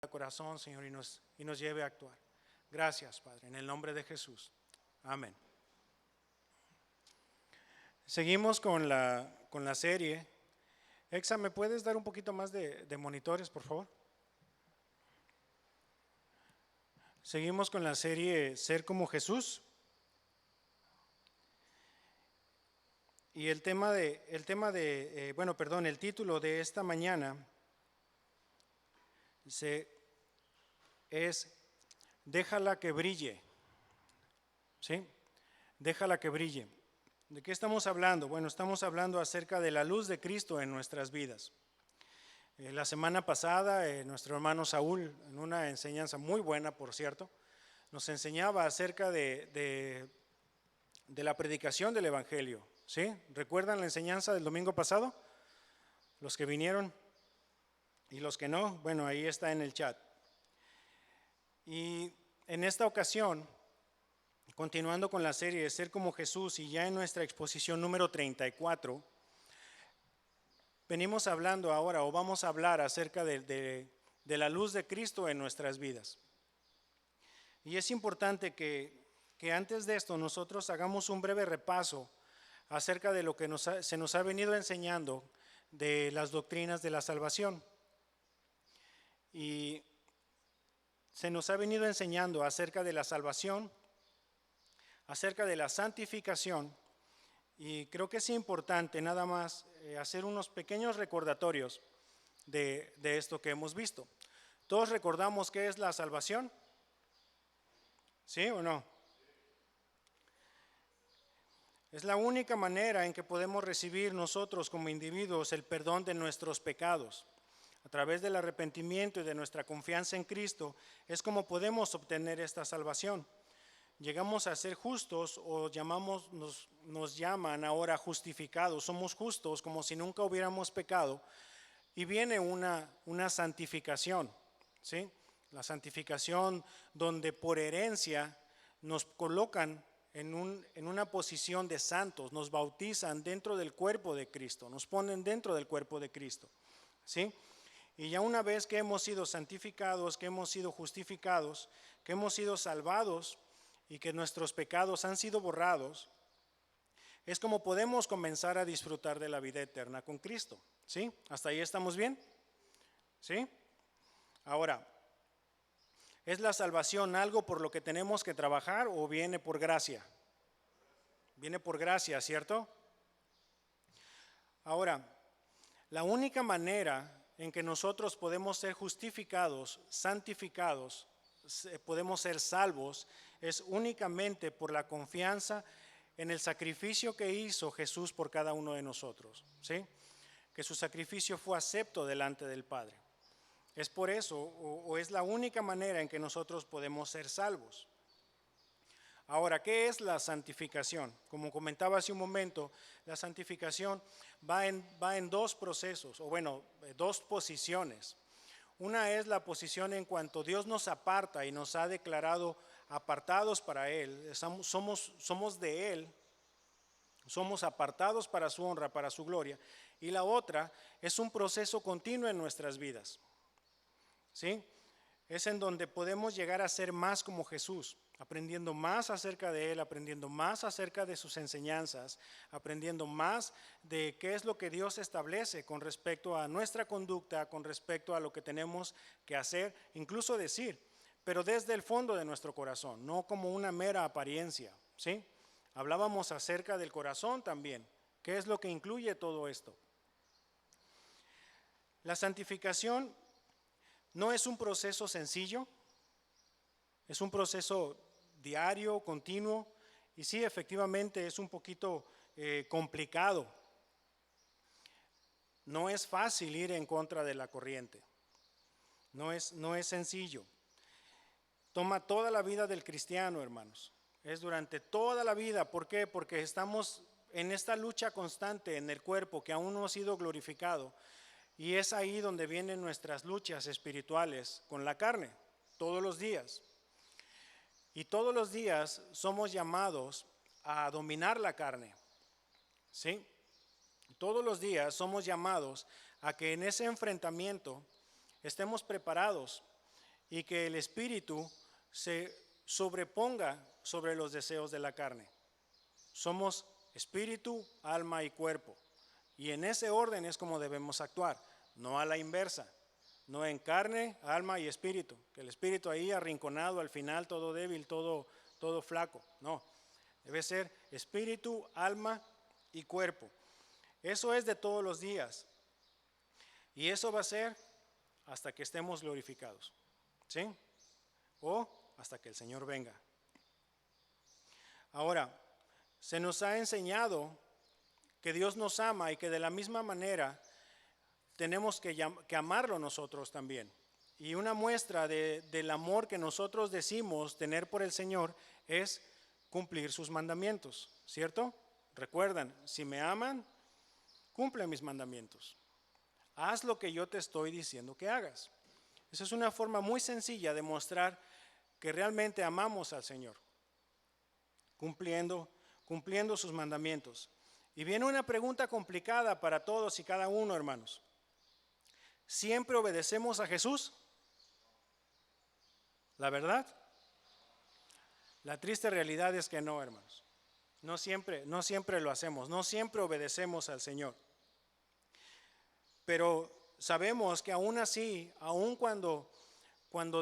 corazón, Señor, y nos lleve a actuar. Gracias, Padre, en el nombre de Jesús. Amén. Seguimos con la serie. Exa, ¿me puedes dar un poquito más de monitores, por favor? Seguimos con la serie Ser como Jesús. Y el título de esta mañana es Déjala que brille. ¿Sí? Déjala que brille. ¿De qué estamos hablando? Bueno, estamos hablando acerca de la luz de Cristo en nuestras vidas. La semana pasada, nuestro hermano Saúl, en una enseñanza muy buena, por cierto, nos enseñaba acerca de la predicación del Evangelio. ¿Sí? ¿Recuerdan la enseñanza del domingo pasado? Los que vinieron y los que no, bueno, ahí está en el chat. Y en esta ocasión, continuando con la serie de Ser como Jesús y ya en nuestra exposición número 34, venimos hablando ahora o vamos a hablar acerca de la luz de Cristo en nuestras vidas. Y es importante que antes de esto nosotros hagamos un breve repaso acerca de lo que se nos ha venido enseñando de las doctrinas de la salvación. Y se nos ha venido enseñando acerca de la salvación, acerca de la santificación, y creo que es importante nada más hacer unos pequeños recordatorios de esto que hemos visto. ¿Todos recordamos qué es la salvación? ¿Sí o no? Es la única manera en que podemos recibir nosotros como individuos el perdón de nuestros pecados. A través del arrepentimiento y de nuestra confianza en Cristo es como podemos obtener esta salvación. Llegamos a ser justos o nos llaman ahora justificados. Somos justos como si nunca hubiéramos pecado y viene una santificación, ¿sí? La santificación donde por herencia nos colocan en una posición de santos, nos bautizan dentro del cuerpo de Cristo, nos ponen dentro del cuerpo de Cristo, ¿sí? Y ya una vez que hemos sido santificados, que hemos sido justificados, que hemos sido salvados y que nuestros pecados han sido borrados, es como podemos comenzar a disfrutar de la vida eterna con Cristo, ¿sí? ¿Hasta ahí estamos bien? ¿Sí? Ahora, ¿es la salvación algo por lo que tenemos que trabajar o viene por gracia? Viene por gracia, ¿cierto? Ahora, la única manera en que nosotros podemos ser justificados, santificados, podemos ser salvos, es únicamente por la confianza en el sacrificio que hizo Jesús por cada uno de nosotros, ¿sí? Que su sacrificio fue acepto delante del Padre. Es por eso, o es la única manera en que nosotros podemos ser salvos. Ahora, ¿qué es la santificación? Como comentaba hace un momento, la santificación va en dos procesos, o bueno, dos posiciones. Una es la posición en cuanto Dios nos aparta y nos ha declarado apartados para Él, somos de Él, somos apartados para su honra, para su gloria. Y la otra es un proceso continuo en nuestras vidas, ¿sí? Es en donde podemos llegar a ser más como Jesús, aprendiendo más acerca de Él, aprendiendo más acerca de sus enseñanzas, aprendiendo más de qué es lo que Dios establece con respecto a nuestra conducta, con respecto a lo que tenemos que hacer, incluso decir, pero desde el fondo de nuestro corazón, no como una mera apariencia, ¿sí? Hablábamos acerca del corazón también. ¿Qué es lo que incluye todo esto? La santificación no es un proceso sencillo, es un proceso diario, continuo, y sí, efectivamente es un poquito complicado. No es fácil ir en contra de la corriente, no es sencillo. Toma toda la vida del cristiano, hermanos, es durante toda la vida. ¿Por qué? Porque estamos en esta lucha constante en el cuerpo que aún no ha sido glorificado. Y es ahí donde vienen nuestras luchas espirituales con la carne, todos los días. Y todos los días somos llamados a dominar la carne, ¿sí? Todos los días somos llamados a que en ese enfrentamiento estemos preparados y que el espíritu se sobreponga sobre los deseos de la carne. Somos espíritu, alma y cuerpo. Y en ese orden es como debemos actuar, no a la inversa, no en carne, alma y espíritu, que el espíritu ahí arrinconado al final, todo débil, todo flaco. No, debe ser espíritu, alma y cuerpo. Eso es de todos los días. Y eso va a ser hasta que estemos glorificados, ¿sí? O hasta que el Señor venga. Ahora, se nos ha enseñado que Dios nos ama y que de la misma manera tenemos que amarlo nosotros también. Y una muestra del amor que nosotros decimos tener por el Señor es cumplir sus mandamientos, ¿cierto? Recuerdan, si me aman, cumple mis mandamientos. Haz lo que yo te estoy diciendo que hagas. Esa es una forma muy sencilla de mostrar que realmente amamos al Señor, cumpliendo sus mandamientos. Y viene una pregunta complicada para todos y cada uno, hermanos. ¿Siempre obedecemos a Jesús? ¿La verdad? La triste realidad es que no, hermanos. No siempre lo hacemos, no siempre obedecemos al Señor. Pero sabemos que aún así, aún cuando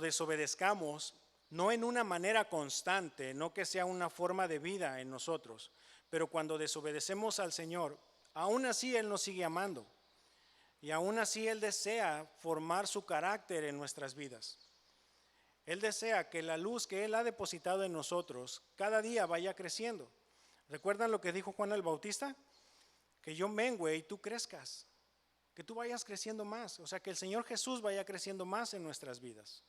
desobedezcamos, no en una manera constante, no que sea una forma de vida en nosotros, pero cuando desobedecemos al Señor, aún así Él nos sigue amando. Y aún así Él desea formar su carácter en nuestras vidas. Él desea que la luz que Él ha depositado en nosotros cada día vaya creciendo. ¿Recuerdan lo que dijo Juan el Bautista? Que yo mengüe y tú crezcas. Que tú vayas creciendo más. O sea, que el Señor Jesús vaya creciendo más en nuestras vidas.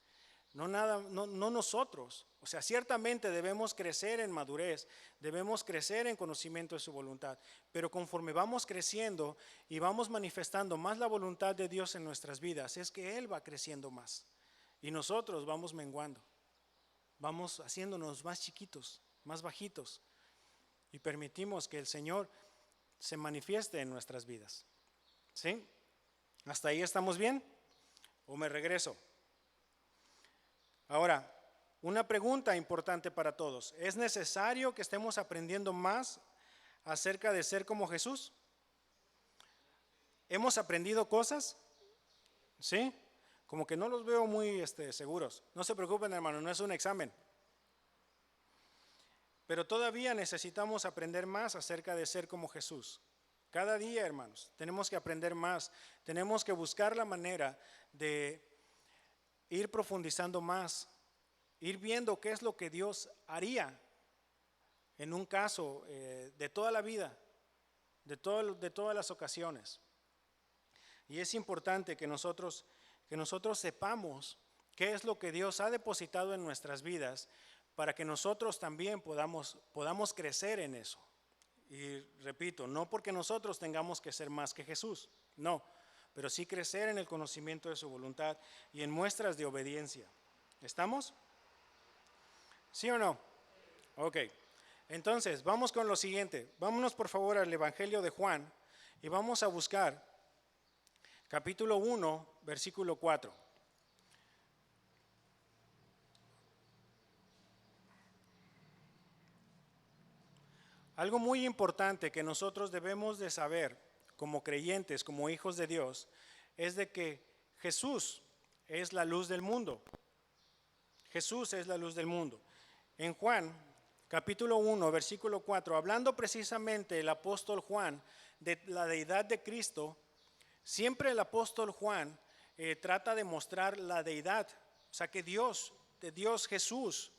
No nosotros. O sea, ciertamente debemos crecer en madurez, debemos crecer en conocimiento de su voluntad, pero conforme vamos creciendo y vamos manifestando más la voluntad de Dios en nuestras vidas, es que Él va creciendo más y nosotros vamos menguando, vamos haciéndonos más chiquitos, más bajitos y permitimos que el Señor se manifieste en nuestras vidas. ¿Sí? ¿Hasta ahí estamos bien? ¿O me regreso? Ahora, una pregunta importante para todos. ¿Es necesario que estemos aprendiendo más acerca de ser como Jesús? ¿Hemos aprendido cosas? ¿Sí? Como que no los veo muy seguros. No se preocupen, hermano, no es un examen. Pero todavía necesitamos aprender más acerca de ser como Jesús. Cada día, hermanos, tenemos que aprender más. Tenemos que buscar la manera de ir profundizando más, ir viendo qué es lo que Dios haría en un caso de toda la vida, de todas las ocasiones. Y es importante que nosotros sepamos qué es lo que Dios ha depositado en nuestras vidas para que nosotros también podamos crecer en eso. Y repito, no porque nosotros tengamos que ser más que Jesús, no, pero sí crecer en el conocimiento de su voluntad y en muestras de obediencia. ¿Estamos? ¿Sí o no? Ok. Entonces, vamos con lo siguiente. Vámonos por favor al Evangelio de Juan y vamos a buscar capítulo 1, versículo 4. Algo muy importante que nosotros debemos de saber como creyentes, como hijos de Dios, es de que Jesús es la luz del mundo. Jesús es la luz del mundo. En Juan, capítulo 1, versículo 4, hablando precisamente el apóstol Juan de la deidad de Cristo, siempre el apóstol Juan trata de mostrar la deidad, o sea que Dios Jesús,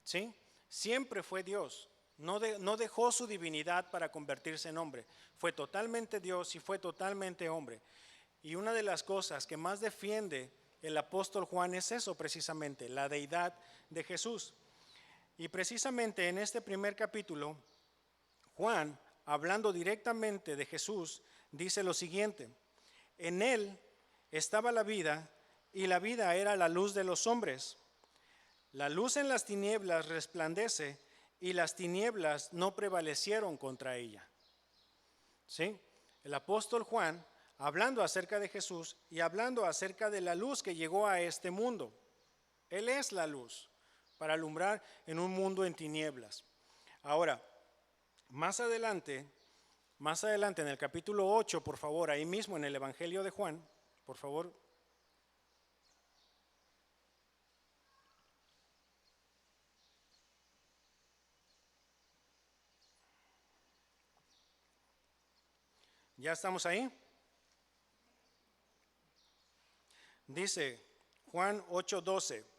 ¿sí? Siempre fue Dios. No dejó su divinidad para convertirse en hombre. Fue totalmente Dios y fue totalmente hombre. Y una de las cosas que más defiende el apóstol Juan es eso precisamente, la deidad de Jesús. Y precisamente en este primer capítulo, Juan, hablando directamente de Jesús, dice lo siguiente: en él estaba la vida y la vida era la luz de los hombres. La luz en las tinieblas resplandece y las tinieblas no prevalecieron contra ella. ¿Sí? El apóstol Juan, hablando acerca de Jesús y hablando acerca de la luz que llegó a este mundo. Él es la luz para alumbrar en un mundo en tinieblas. Ahora, más adelante en el capítulo 8, por favor, ahí mismo en el Evangelio de Juan, por favor. ¿Ya estamos ahí? Dice Juan 8:12.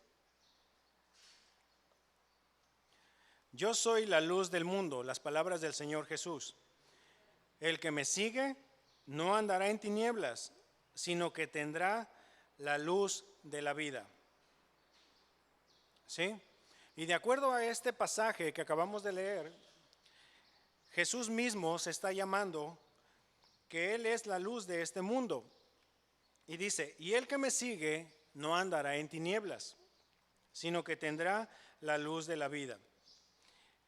Yo soy la luz del mundo, las palabras del Señor Jesús. El que me sigue no andará en tinieblas, sino que tendrá la luz de la vida. ¿Sí? Y de acuerdo a este pasaje que acabamos de leer, Jesús mismo se está llamando que Él es la luz de este mundo. Y dice, y el que me sigue no andará en tinieblas, sino que tendrá la luz de la vida.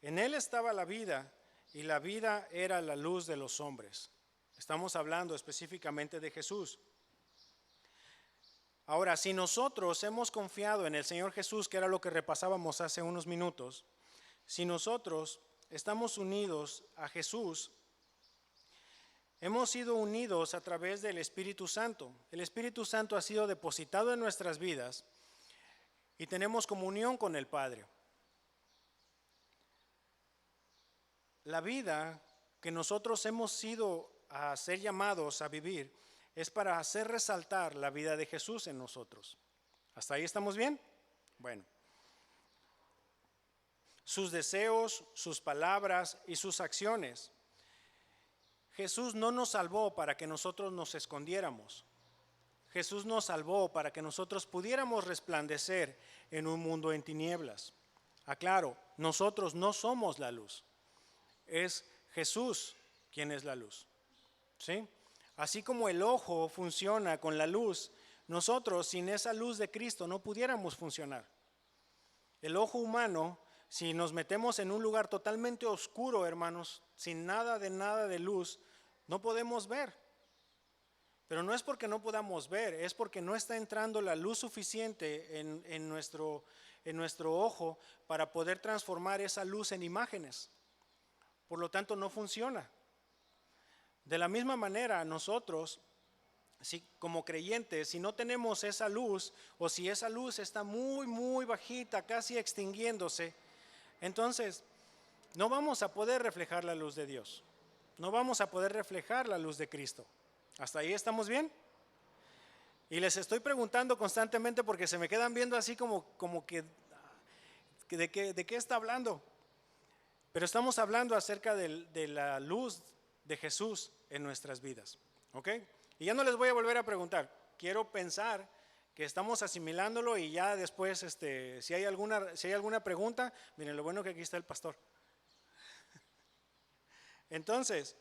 En Él estaba la vida, y la vida era la luz de los hombres. Estamos hablando específicamente de Jesús. Ahora, si nosotros hemos confiado en el Señor Jesús, que era lo que repasábamos hace unos minutos, si nosotros estamos unidos a Jesús, hemos sido unidos a través del Espíritu Santo. El Espíritu Santo ha sido depositado en nuestras vidas y tenemos comunión con el Padre. La vida que nosotros hemos sido a ser llamados a vivir es para hacer resaltar la vida de Jesús en nosotros. ¿Hasta ahí estamos bien? Bueno. Sus deseos, sus palabras y sus acciones. Jesús no nos salvó para que nosotros nos escondiéramos. Jesús nos salvó para que nosotros pudiéramos resplandecer en un mundo en tinieblas. Aclaro, nosotros no somos la luz. Es Jesús quien es la luz. ¿Sí? Así como el ojo funciona con la luz, nosotros sin esa luz de Cristo no pudiéramos funcionar. El ojo humano, si nos metemos en un lugar totalmente oscuro, hermanos, sin nada de luz, no podemos ver. Pero no es porque no podamos ver, es porque no está entrando la luz suficiente en nuestro ojo para poder transformar esa luz en imágenes. Por lo tanto, no funciona. De la misma manera, nosotros, como creyentes, si no tenemos esa luz, o si esa luz está muy bajita, casi extinguiéndose, entonces no vamos a poder reflejar la luz de Dios. No vamos a poder reflejar la luz de Cristo. ¿Hasta ahí estamos bien? Y les estoy preguntando constantemente porque se me quedan viendo así como que ¿de qué está hablando? Pero estamos hablando acerca de la luz de Jesús en nuestras vidas. ¿Ok? Y ya no les voy a volver a preguntar. Quiero pensar que estamos asimilándolo y ya después, si hay alguna pregunta, miren, lo bueno que aquí está el pastor. Entonces,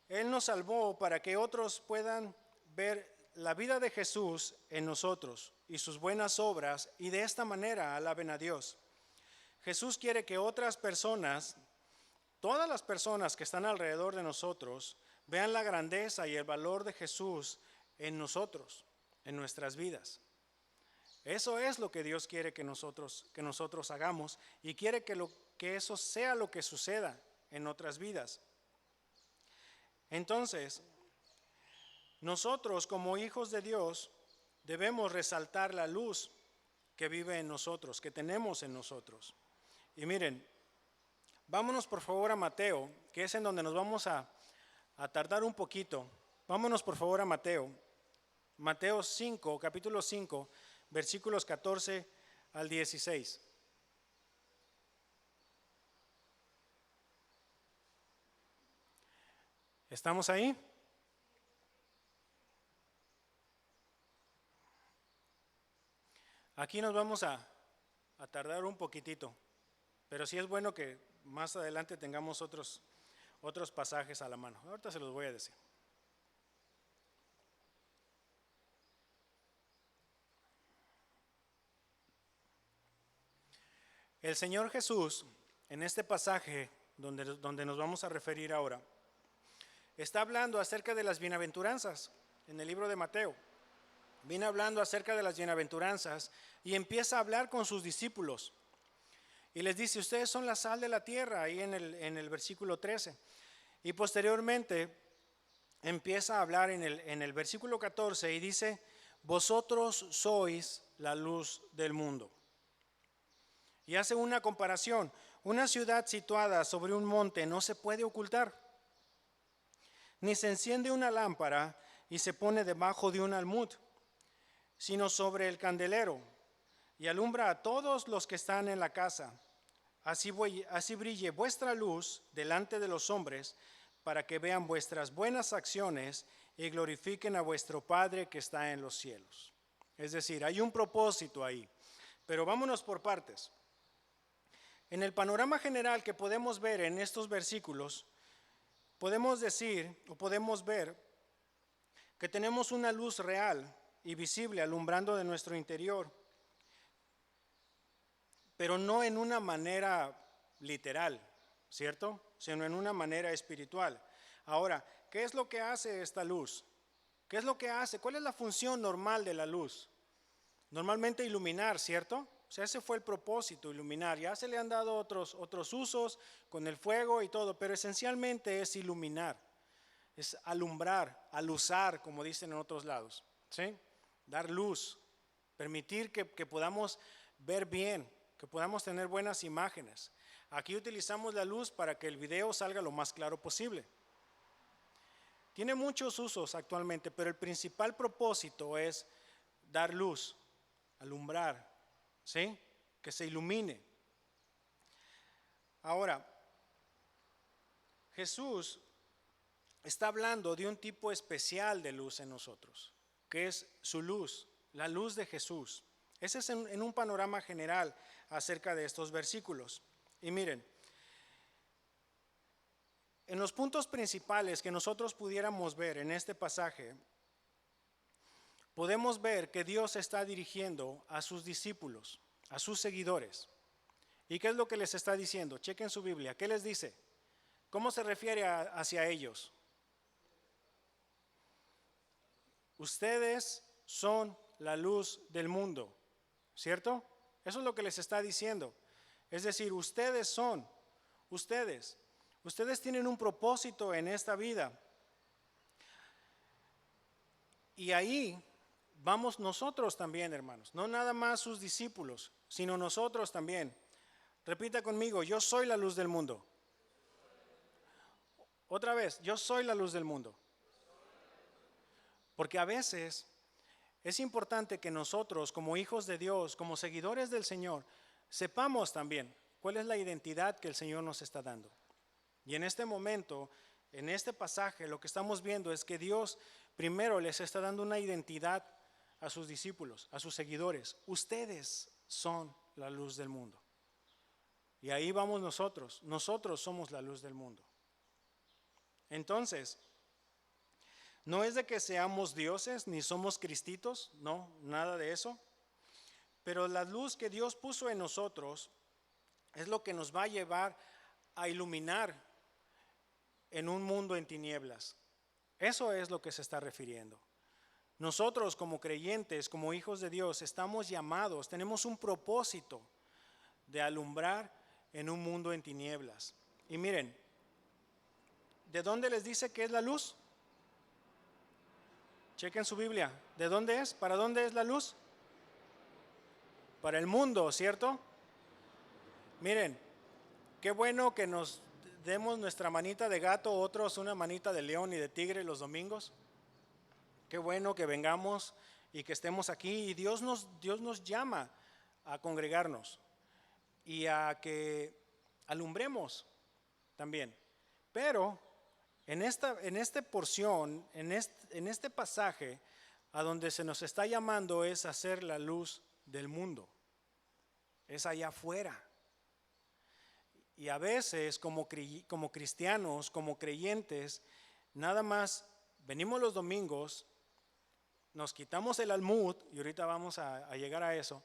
Él nos salvó para que otros puedan ver la vida de Jesús en nosotros y sus buenas obras, y de esta manera alaben a Dios. Jesús quiere que otras personas, todas las personas que están alrededor de nosotros, vean la grandeza y el valor de Jesús en nosotros, en nuestras vidas. Eso es lo que Dios quiere que nosotros hagamos, y quiere que eso sea lo que suceda en otras vidas. Entonces, nosotros como hijos de Dios debemos resaltar la luz que vive en nosotros, que tenemos en nosotros. Y miren, vámonos por favor a Mateo, que es en donde nos vamos a tardar un poquito. Vámonos por favor a Mateo. Mateo 5, capítulo 5, versículos 14 al 16. ¿Estamos ahí? Aquí nos vamos a tardar un poquitito, pero sí es bueno que más adelante tengamos otros pasajes a la mano. Ahorita se los voy a decir. El Señor Jesús, en este pasaje donde nos vamos a referir ahora, está hablando acerca de las bienaventuranzas en el libro de Mateo. viene hablando acerca de las bienaventuranzas y empieza a hablar con sus discípulos. Y les dice, ustedes son la sal de la tierra, ahí en el versículo 13. Y posteriormente empieza a hablar en el versículo 14 y dice, vosotros sois la luz del mundo. Y hace una comparación. Una ciudad situada sobre un monte no se puede ocultar, ni se enciende una lámpara y se pone debajo de un almud, sino sobre el candelero, y alumbra a todos los que están en la casa. Así brille vuestra luz delante de los hombres, para que vean vuestras buenas acciones y glorifiquen a vuestro Padre que está en los cielos. Es decir, hay un propósito ahí. Pero vámonos por partes. En el panorama general que podemos ver en estos versículos, podemos decir o podemos ver que tenemos una luz real y visible alumbrando de nuestro interior, pero no en una manera literal, ¿cierto? Sino en una manera espiritual. Ahora, ¿qué es lo que hace esta luz? ¿Qué es lo que hace? ¿Cuál es la función normal de la luz? Normalmente iluminar, ¿cierto? O sea, ese fue el propósito, iluminar. Ya se le han dado otros usos con el fuego y todo, pero esencialmente es iluminar, es alumbrar, aluzar, como dicen en otros lados, ¿sí? Dar luz, permitir que podamos ver bien, que podamos tener buenas imágenes. Aquí utilizamos la luz para que el video salga lo más claro posible. Tiene muchos usos actualmente, pero el principal propósito es dar luz, alumbrar, ¿sí? Que se ilumine. Ahora, Jesús está hablando de un tipo especial de luz en nosotros, que es su luz, la luz de Jesús. Ese es en un panorama general acerca de estos versículos. Y miren, en los puntos principales que nosotros pudiéramos ver en este pasaje, podemos ver que Dios está dirigiendo a sus discípulos, a sus seguidores. ¿Y qué es lo que les está diciendo? Chequen su Biblia. ¿Qué les dice? ¿Cómo se refiere hacia ellos? Ustedes son la luz del mundo, ¿cierto? Eso es lo que les está diciendo. Es decir, ustedes tienen un propósito en esta vida. Y ahí vamos nosotros también, hermanos. No nada más sus discípulos, sino nosotros también. Repita conmigo, yo soy la luz del mundo. Otra vez, yo soy la luz del mundo. Porque a veces es importante que nosotros, como hijos de Dios, como seguidores del Señor, sepamos también cuál es la identidad que el Señor nos está dando. Y en este momento, en este pasaje, lo que estamos viendo es que Dios primero les está dando una identidad a sus discípulos, a sus seguidores. Ustedes son la luz del mundo. Y ahí vamos nosotros somos la luz del mundo. Entonces, no es de que seamos dioses ni somos cristitos, no, nada de eso. Pero la luz que Dios puso en nosotros es lo que nos va a llevar a iluminar en un mundo en tinieblas. Eso es lo que se está refiriendo. Nosotros como creyentes, como hijos de Dios, estamos llamados, tenemos un propósito de alumbrar en un mundo en tinieblas. Y miren, ¿de dónde les dice que es la luz? Chequen su Biblia. ¿De dónde es? ¿Para dónde es la luz? Para el mundo, ¿cierto? Miren, qué bueno que nos demos nuestra manita de gato, otros una manita de león y de tigre los domingos. Qué bueno que vengamos y que estemos aquí. Y Dios nos llama a congregarnos y a que alumbremos también. Pero en esta porción, en este pasaje, a donde se nos está llamando es a ser la luz del mundo. Es allá afuera. Y a veces como cristianos, como creyentes, nada más venimos los domingos, nos quitamos el almud, y ahorita vamos a llegar a eso,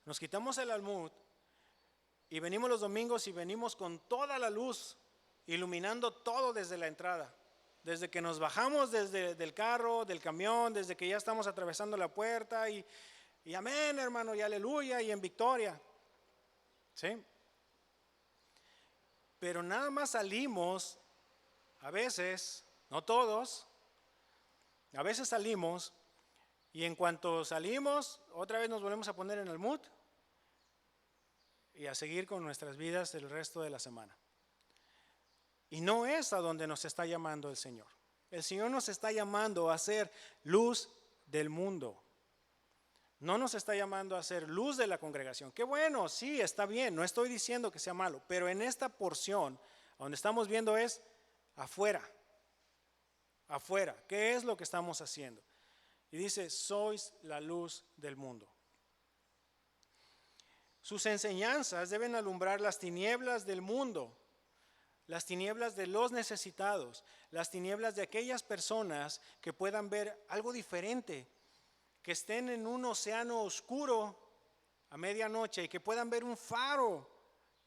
nos quitamos el almud y venimos los domingos y venimos con toda la luz, iluminando todo desde la entrada desde que nos bajamos del carro, del camión, desde que ya estamos atravesando la puerta y amén, hermano, y aleluya, y en victoria. ¿Sí? Pero nada más salimos, a veces, no todos, a veces salimos y en cuanto salimos, otra vez nos volvemos a poner en el mood y a seguir con nuestras vidas el resto de la semana. Y no es a donde nos está llamando el Señor. El Señor nos está llamando a ser luz del mundo. No nos está llamando a ser luz de la congregación. Qué bueno, sí, está bien, no estoy diciendo que sea malo, pero en esta porción, donde estamos viendo es afuera. Afuera, ¿qué es lo que estamos haciendo? Y dice, sois la luz del mundo. Sus enseñanzas deben alumbrar las tinieblas del mundo, las tinieblas de los necesitados, las tinieblas de aquellas personas que puedan ver algo diferente, que estén en un océano oscuro a medianoche y que puedan ver un faro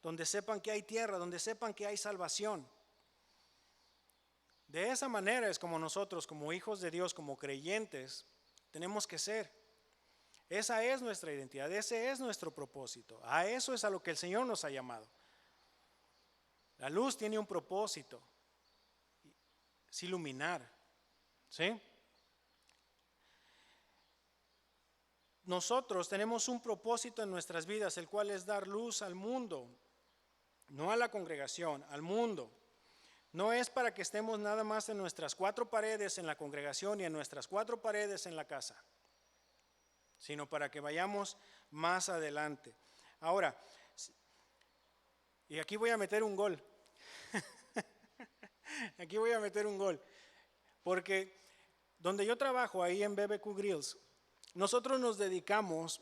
donde sepan que hay tierra, donde sepan que hay salvación. De esa manera es como nosotros, como hijos de Dios, como creyentes, tenemos que ser. Esa es nuestra identidad, ese es nuestro propósito. A eso es a lo que el Señor nos ha llamado. La luz tiene un propósito, es iluminar, ¿sí? Nosotros tenemos un propósito en nuestras vidas, el cual es dar luz al mundo, no a la congregación, al mundo. No es para que estemos nada más en nuestras cuatro paredes en la congregación y en nuestras cuatro paredes en la casa, sino para que vayamos más adelante. Ahora, y aquí voy a meter un gol. Aquí voy a meter un gol. Porque donde yo trabajo, ahí en BBQ Grills, nosotros nos dedicamos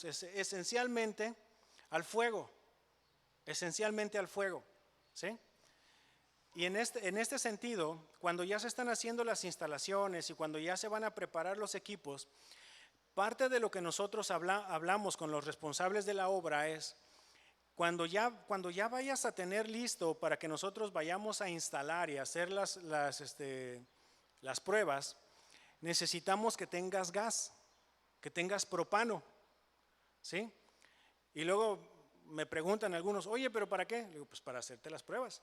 esencialmente al fuego. Esencialmente al fuego. ¿Sí? Y en este sentido, cuando ya se están haciendo las instalaciones y cuando ya se van a preparar los equipos, parte de lo que nosotros hablamos con los responsables de la obra es, cuando ya vayas a tener listo para que nosotros vayamos a instalar y hacer las pruebas, necesitamos que tengas gas, que tengas propano, ¿sí? Y luego me preguntan algunos, oye, ¿pero para qué? Le digo, pues para hacerte las pruebas.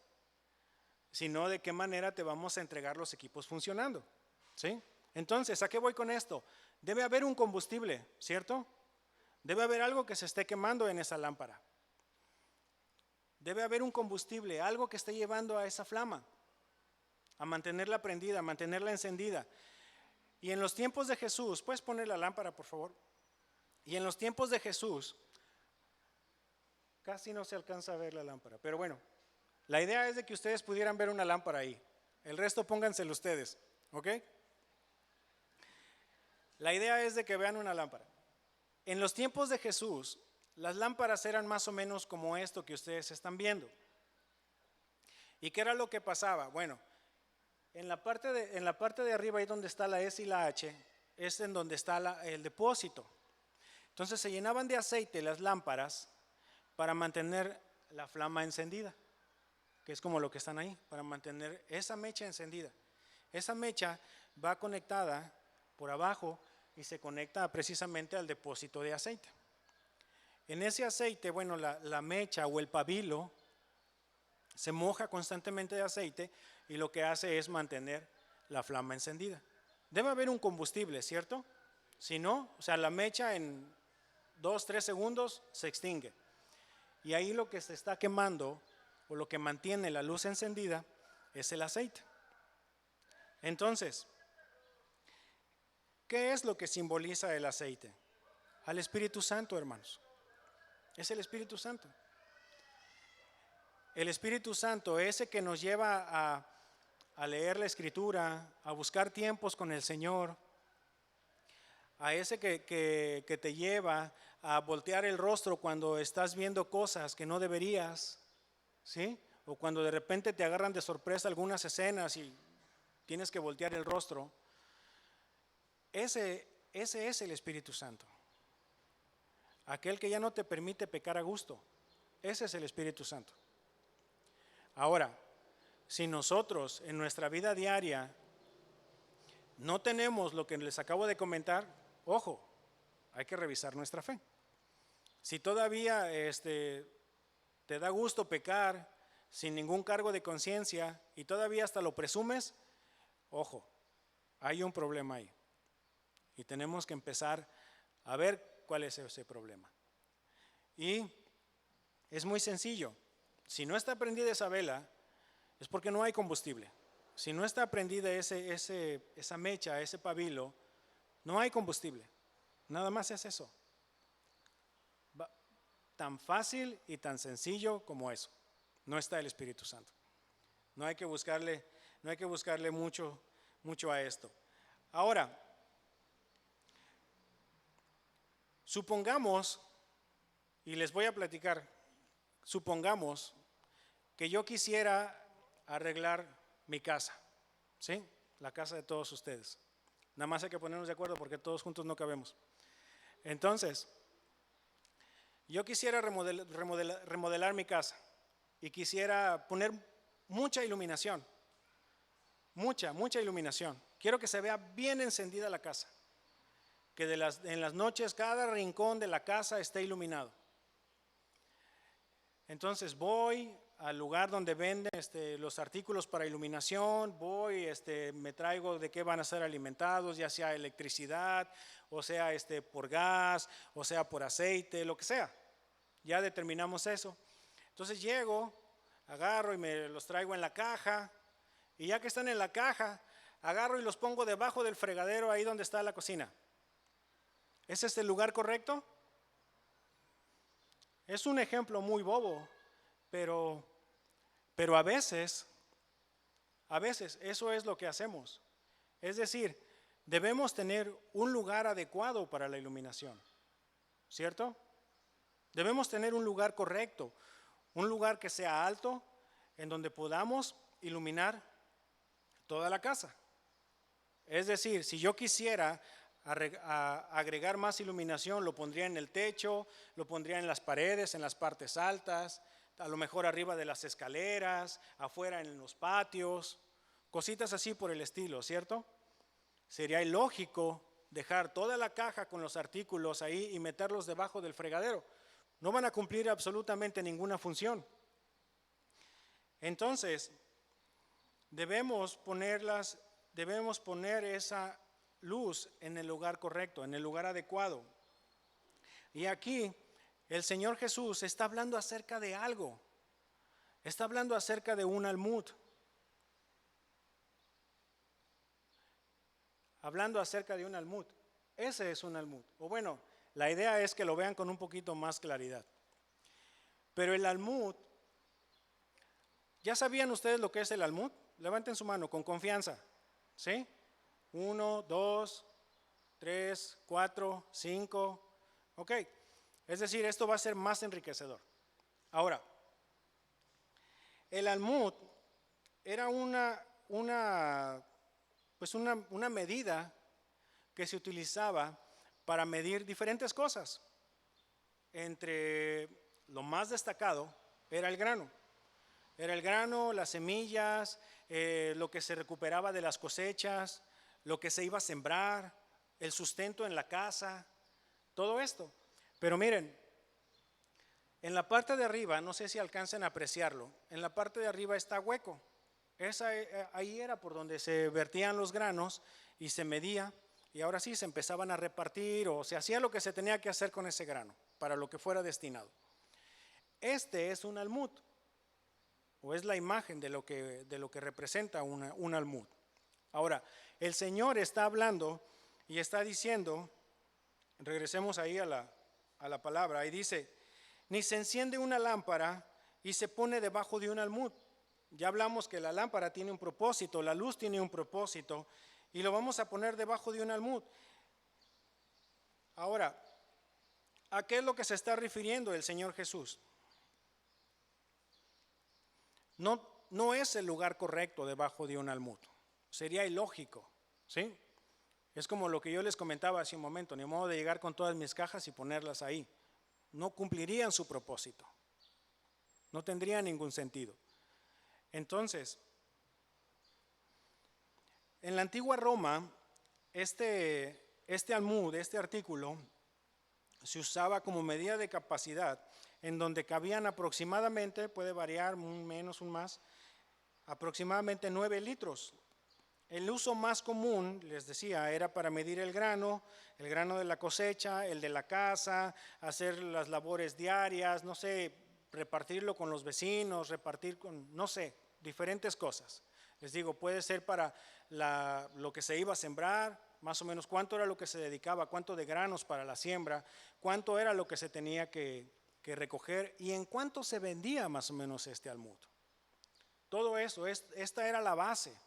Si no, ¿de qué manera te vamos a entregar los equipos funcionando? ¿Sí? Entonces, ¿a qué voy con esto? Debe haber un combustible, ¿cierto? Debe haber algo que se esté quemando en esa lámpara. Debe haber un combustible, algo que esté llevando a esa flama, a mantenerla prendida, a mantenerla encendida. Y en los tiempos de Jesús, ¿puedes poner la lámpara, por favor? Y en los tiempos de Jesús, casi no se alcanza a ver la lámpara, pero bueno, la idea es de que ustedes pudieran ver una lámpara ahí. El resto pónganselo ustedes, ¿ok? La idea es de que vean una lámpara. En los tiempos de Jesús, las lámparas eran más o menos como esto que ustedes están viendo. ¿Y qué era lo que pasaba? Bueno, en la parte de arriba, ahí donde está la S y la H, es en donde está el depósito. Entonces se llenaban de aceite las lámparas para mantener la flama encendida, que es como lo que están ahí, para mantener esa mecha encendida. Esa mecha va conectada por abajo y se conecta precisamente al depósito de aceite. En ese aceite, bueno, la mecha o el pabilo se moja constantemente de aceite y lo que hace es mantener la flama encendida. Debe haber un combustible, ¿cierto? Si no, o sea, la mecha en 2-3 segundos se extingue. Y ahí lo que se está quemando o lo que mantiene la luz encendida es el aceite. Entonces, ¿qué es lo que simboliza el aceite? Al Espíritu Santo, hermanos. Es el Espíritu Santo. El Espíritu Santo, ese que nos lleva a leer la Escritura, a buscar tiempos con el Señor, a ese que te lleva a voltear el rostro cuando estás viendo cosas que no deberías, ¿sí? O cuando de repente te agarran de sorpresa algunas escenas y tienes que voltear el rostro. Ese es el Espíritu Santo. Aquel que ya no te permite pecar a gusto. Ese es el Espíritu Santo. Ahora, si nosotros en nuestra vida diaria no tenemos lo que les acabo de comentar, ojo, hay que revisar nuestra fe. Si todavía te da gusto pecar sin ningún cargo de conciencia y todavía hasta lo presumes, ojo, hay un problema ahí. Y tenemos que empezar a ver cuál es ese problema. Y es muy sencillo. Si no está prendida esa vela, es porque no hay combustible. Si no está prendida esa mecha, ese pabilo, no hay combustible. Nada más es eso. Tan fácil y tan sencillo como eso. No está el Espíritu Santo. No hay que buscarle mucho a esto. Ahora, supongamos, y les voy a platicar, supongamos que yo quisiera arreglar mi casa, ¿sí? La casa de todos ustedes. Nada más hay que ponernos de acuerdo porque todos juntos no cabemos. Entonces, yo quisiera remodelar mi casa y quisiera poner mucha iluminación, mucha iluminación. Quiero que se vea bien encendida la casa, que en las noches cada rincón de la casa esté iluminado. Entonces voy al lugar donde venden los artículos para iluminación, voy, me traigo de qué van a ser alimentados, ya sea electricidad, o sea por gas, o sea por aceite, lo que sea. Ya determinamos eso. Entonces llego, agarro y me los traigo en la caja, y ya que están en la caja, agarro y los pongo debajo del fregadero ahí donde está la cocina. ¿Es este el lugar correcto? Es un ejemplo muy bobo, pero a veces eso es lo que hacemos. Es decir, debemos tener un lugar adecuado para la iluminación, ¿cierto? Debemos tener un lugar correcto, un lugar que sea alto, en donde podamos iluminar toda la casa. Es decir, si yo quisiera agregar más iluminación, lo pondría en el techo, lo pondría en las paredes, en las partes altas, a lo mejor arriba de las escaleras, afuera en los patios, cositas así por el estilo, ¿cierto? Sería ilógico dejar toda la caja con los artículos ahí y meterlos debajo del fregadero. No van a cumplir absolutamente ninguna función. Entonces, debemos poner esa luz en el lugar correcto, en el lugar adecuado. Y aquí el Señor Jesús está hablando acerca de algo. Está hablando acerca de un almud. Hablando acerca de un almud. Ese es un almud. O bueno, la idea es que lo vean con un poquito más claridad. Pero el almud, ¿ya sabían ustedes lo que es el almud? Levanten su mano con confianza. ¿Sí? 1, 2, 3, 4, 5. Ok. Es decir, esto va a ser más enriquecedor. Ahora, el almud era una medida que se utilizaba para medir diferentes cosas. Entre lo más destacado era el grano. Era el grano, las semillas, lo que se recuperaba de las cosechas, lo que se iba a sembrar, el sustento en la casa, todo esto. Pero miren, en la parte de arriba, no sé si alcancen a apreciarlo, en la parte de arriba está hueco. Ahí era por donde se vertían los granos y se medía, y ahora sí se empezaban a repartir o se hacía lo que se tenía que hacer con ese grano, para lo que fuera destinado. Este es un almud, o es la imagen de lo que representa un almud. Ahora, el Señor está hablando y está diciendo, regresemos ahí a la palabra, y dice, ni se enciende una lámpara y se pone debajo de un almud. Ya hablamos que la lámpara tiene un propósito, la luz tiene un propósito, y lo vamos a poner debajo de un almud. Ahora, ¿a qué es lo que se está refiriendo el Señor Jesús? No es el lugar correcto debajo de un almud. Sería ilógico, ¿sí? Es como lo que yo les comentaba hace un momento, ni modo de llegar con todas mis cajas y ponerlas ahí. No cumplirían su propósito. No tendría ningún sentido. Entonces, En la antigua Roma, este almud, este artículo, se usaba como medida de capacidad, en donde cabían aproximadamente, puede variar un menos, un más, aproximadamente 9 litros. El uso más común, les decía, era para medir el grano de la cosecha, el de la casa, hacer las labores diarias, no sé, repartirlo con los vecinos, repartir con, no sé, diferentes cosas. Les digo, puede ser para lo que se iba a sembrar, más o menos cuánto era lo que se dedicaba, cuánto de granos para la siembra, cuánto era lo que se tenía que recoger y en cuánto se vendía más o menos este almud. Todo eso, esta era la base,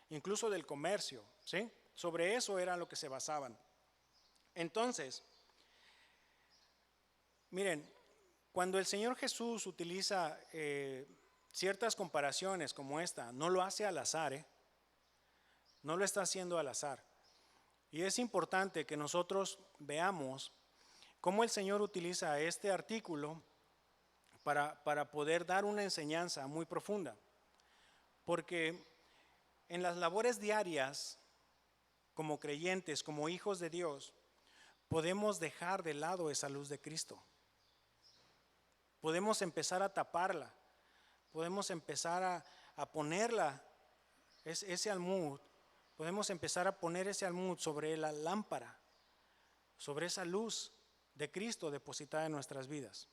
incluso del comercio, ¿sí? Sobre eso era lo que se basaban. Entonces, miren, cuando el Señor Jesús utiliza ciertas comparaciones como esta, no lo hace al azar, no lo está haciendo al azar. Y es importante que nosotros veamos cómo el Señor utiliza este artículo para poder dar una enseñanza muy profunda. Porque en las labores diarias, como creyentes, como hijos de Dios, podemos dejar de lado esa luz de Cristo. Podemos empezar a taparla, podemos empezar a ponerla, ese almud, podemos empezar a poner ese almud sobre la lámpara, sobre esa luz de Cristo depositada en nuestras vidas.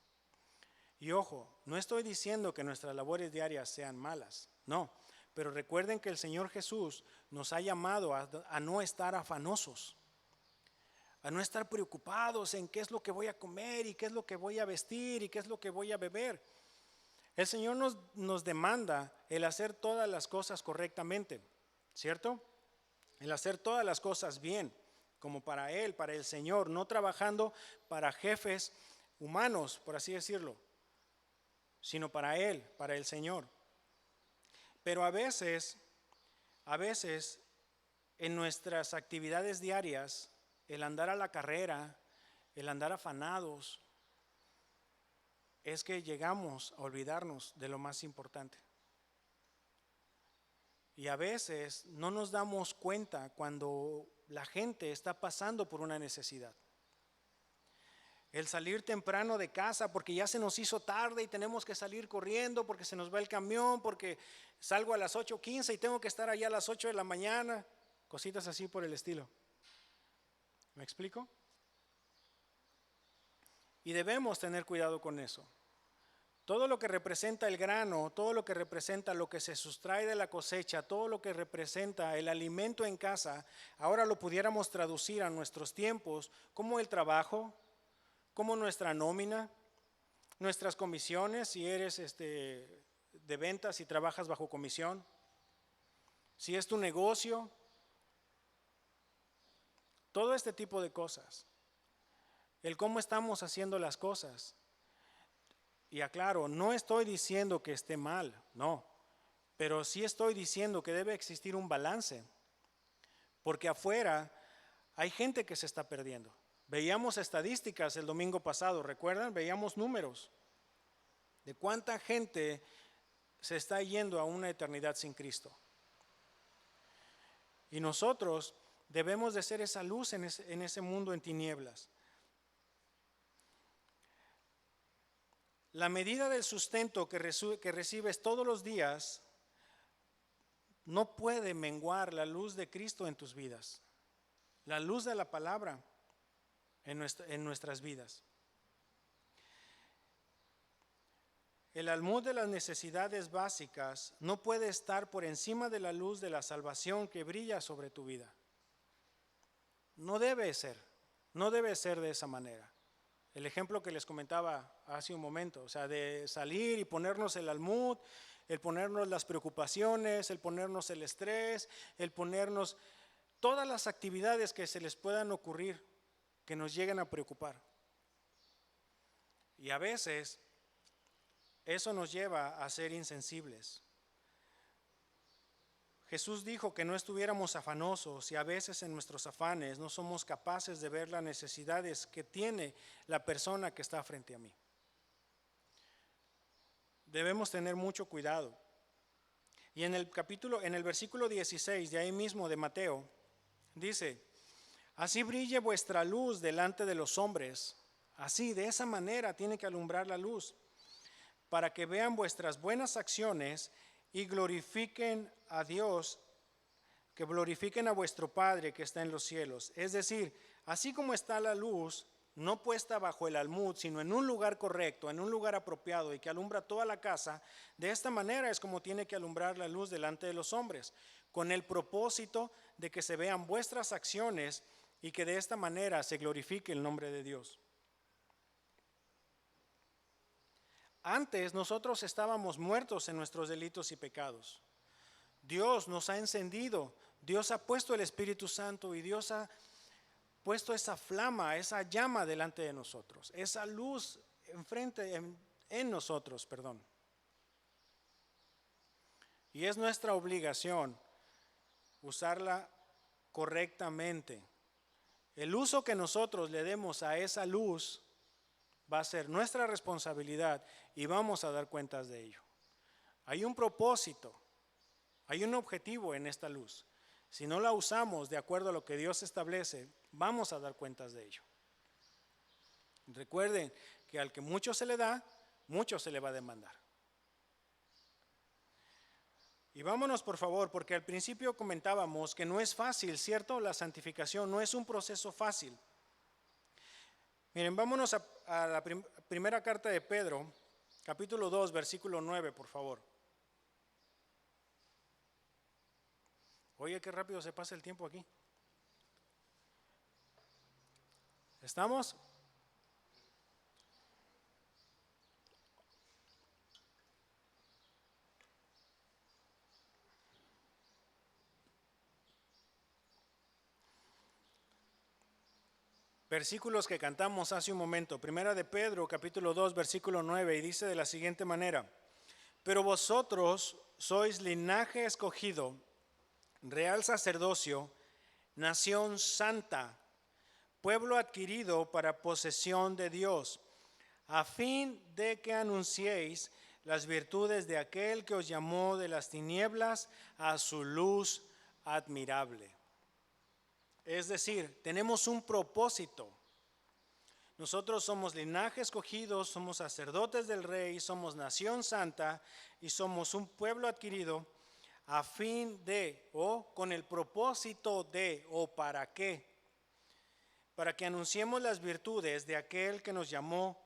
Y ojo, no estoy diciendo que nuestras labores diarias sean malas, no, pero recuerden que el Señor Jesús nos ha llamado a no estar afanosos, a no estar preocupados en qué es lo que voy a comer y qué es lo que voy a vestir y qué es lo que voy a beber. El Señor nos demanda el hacer todas las cosas correctamente, ¿cierto? El hacer todas las cosas bien, como para Él, para el Señor, no trabajando para jefes humanos, por así decirlo, sino para Él, para el Señor. Pero a veces, en nuestras actividades diarias, el andar a la carrera, el andar afanados, es que llegamos a olvidarnos de lo más importante. Y a veces no nos damos cuenta cuando la gente está pasando por una necesidad. El salir temprano de casa porque ya se nos hizo tarde y tenemos que salir corriendo porque se nos va el camión, porque salgo a las 8:15 y tengo que estar allá a las 8 de la mañana, cositas así por el estilo. ¿Me explico? Y debemos tener cuidado con eso. Todo lo que representa el grano, todo lo que representa lo que se sustrae de la cosecha, todo lo que representa el alimento en casa, ahora lo pudiéramos traducir a nuestros tiempos como el trabajo, como nuestra nómina, nuestras comisiones, si eres de ventas y trabajas bajo comisión, si es tu negocio, todo este tipo de cosas, el cómo estamos haciendo las cosas. Y aclaro, no estoy diciendo que esté mal, no, pero sí estoy diciendo que debe existir un balance, porque afuera hay gente que se está perdiendo. Veíamos estadísticas el domingo pasado, ¿recuerdan? Veíamos números de cuánta gente se está yendo a una eternidad sin Cristo. Y nosotros debemos de ser esa luz en ese mundo en tinieblas. La medida del sustento que recibes todos los días no puede menguar la luz de Cristo en tus vidas, la luz de la palabra en nuestras vidas. El almud de las necesidades básicas no puede estar por encima de la luz de la salvación que brilla sobre tu vida. No debe ser de esa manera. El ejemplo que les comentaba hace un momento, o sea, de salir y ponernos el almud, el ponernos las preocupaciones, el ponernos el estrés, el ponernos todas las actividades que se les puedan ocurrir, que nos lleguen a preocupar. Y a veces eso nos lleva a ser insensibles. Jesús dijo que no estuviéramos afanosos y a veces en nuestros afanes no somos capaces de ver las necesidades que tiene la persona que está frente a mí. Debemos tener mucho cuidado. Y en el versículo 16 de ahí mismo de Mateo, dice: así brille vuestra luz delante de los hombres. Así, de esa manera tiene que alumbrar la luz, para que vean vuestras buenas acciones y glorifiquen a Dios, que glorifiquen a vuestro Padre que está en los cielos. Es decir, así como está la luz, no puesta bajo el almud, sino en un lugar correcto, en un lugar apropiado y que alumbra toda la casa, de esta manera es como tiene que alumbrar la luz delante de los hombres, con el propósito de que se vean vuestras acciones y que de esta manera se glorifique el nombre de Dios. Antes nosotros estábamos muertos en nuestros delitos y pecados. Dios nos ha encendido, Dios ha puesto el Espíritu Santo y Dios ha puesto esa flama, esa llama delante de nosotros, esa luz en nosotros, perdón. Y es nuestra obligación usarla correctamente. El uso que nosotros le demos a esa luz va a ser nuestra responsabilidad y vamos a dar cuentas de ello. Hay un propósito, hay un objetivo en esta luz. Si no la usamos de acuerdo a lo que Dios establece, vamos a dar cuentas de ello. Recuerden que al que mucho se le da, mucho se le va a demandar. Y vámonos por favor, porque al principio comentábamos que no es fácil, ¿cierto? La santificación no es un proceso fácil. Miren, vámonos a la primera carta de Pedro, capítulo 2, versículo 9, por favor. Oye, qué rápido se pasa el tiempo aquí. ¿Estamos? Versículos que cantamos hace un momento. Primera de Pedro, capítulo 2, versículo 9, y dice de la siguiente manera: pero vosotros sois linaje escogido, real sacerdocio, nación santa, pueblo adquirido para posesión de Dios, a fin de que anunciéis las virtudes de aquel que os llamó de las tinieblas a su luz admirable. Es decir, tenemos un propósito. Nosotros somos linaje escogido, somos sacerdotes del Rey, somos nación santa y somos un pueblo adquirido a fin de, o con el propósito de, o para qué. Para que anunciemos las virtudes de aquel que nos llamó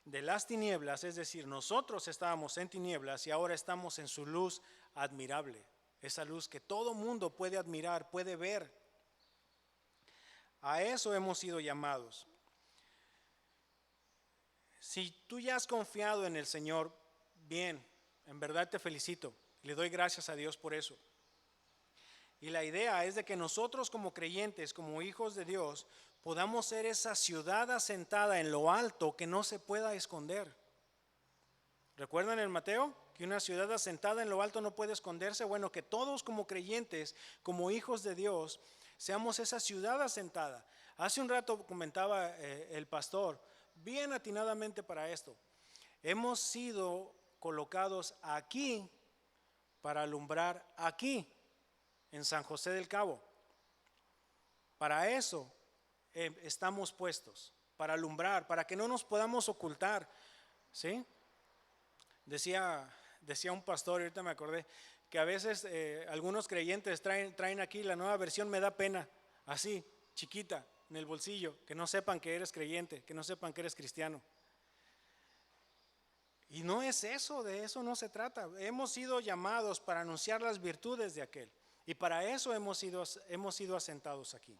de las tinieblas, es decir, nosotros estábamos en tinieblas y ahora estamos en su luz admirable. Esa luz que todo mundo puede admirar, puede ver. A eso hemos sido llamados. Si tú ya has confiado en el Señor, bien, en verdad te felicito. Le doy gracias a Dios por eso. Y la idea es de que nosotros como creyentes, como hijos de Dios, podamos ser esa ciudad asentada en lo alto que no se pueda esconder. ¿Recuerdan en Mateo que una ciudad asentada en lo alto no puede esconderse? Bueno, que todos como creyentes, como hijos de Dios, seamos esa ciudad asentada. Hace un rato comentaba el pastor, bien atinadamente para esto. Hemos sido colocados aquí para alumbrar aquí, en San José del Cabo. Para eso estamos puestos, para alumbrar, para que no nos podamos ocultar, ¿sí? Decía un pastor, ahorita me acordé, que a veces algunos creyentes traen aquí la nueva versión Me da pena, así, chiquita, en el bolsillo, que no sepan que eres creyente, que no sepan que eres cristiano. Y no es eso, de eso no se trata. Hemos sido llamados para anunciar las virtudes de aquel. Y para eso hemos sido asentados aquí.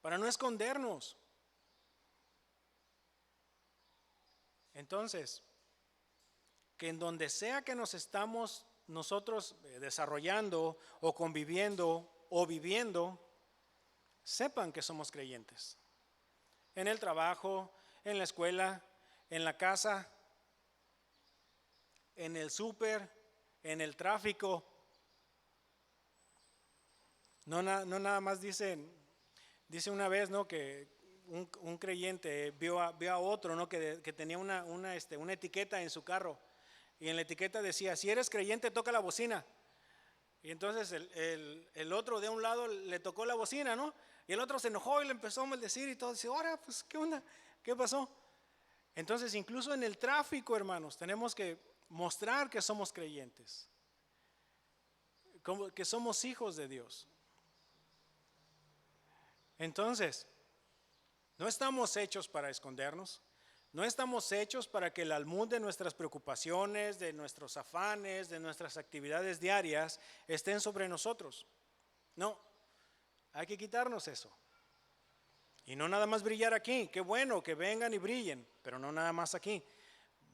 Para no escondernos. Entonces, que en donde sea que nos estamos nosotros desarrollando o conviviendo o viviendo, sepan que somos creyentes. En el trabajo, en la escuela, en la casa, en el súper, en el tráfico. No nada más dice una vez, ¿no?, que un creyente vio a otro, ¿no?, que tenía una etiqueta en su carro y en la etiqueta decía, si eres creyente, toca la bocina. Y entonces el otro de un lado le tocó la bocina, ¿no? Y el otro se enojó y le empezó a maldecir y todo. Dice, ahora, pues, ¿qué onda? ¿Qué pasó? Entonces, incluso en el tráfico, hermanos, tenemos que mostrar que somos creyentes, que somos hijos de Dios. Entonces, no estamos hechos para escondernos. No estamos hechos para que el almud de nuestras preocupaciones, de nuestros afanes, de nuestras actividades diarias estén sobre nosotros. No, hay que quitarnos eso. Y no nada más brillar aquí. Qué bueno que vengan y brillen, pero no nada más aquí.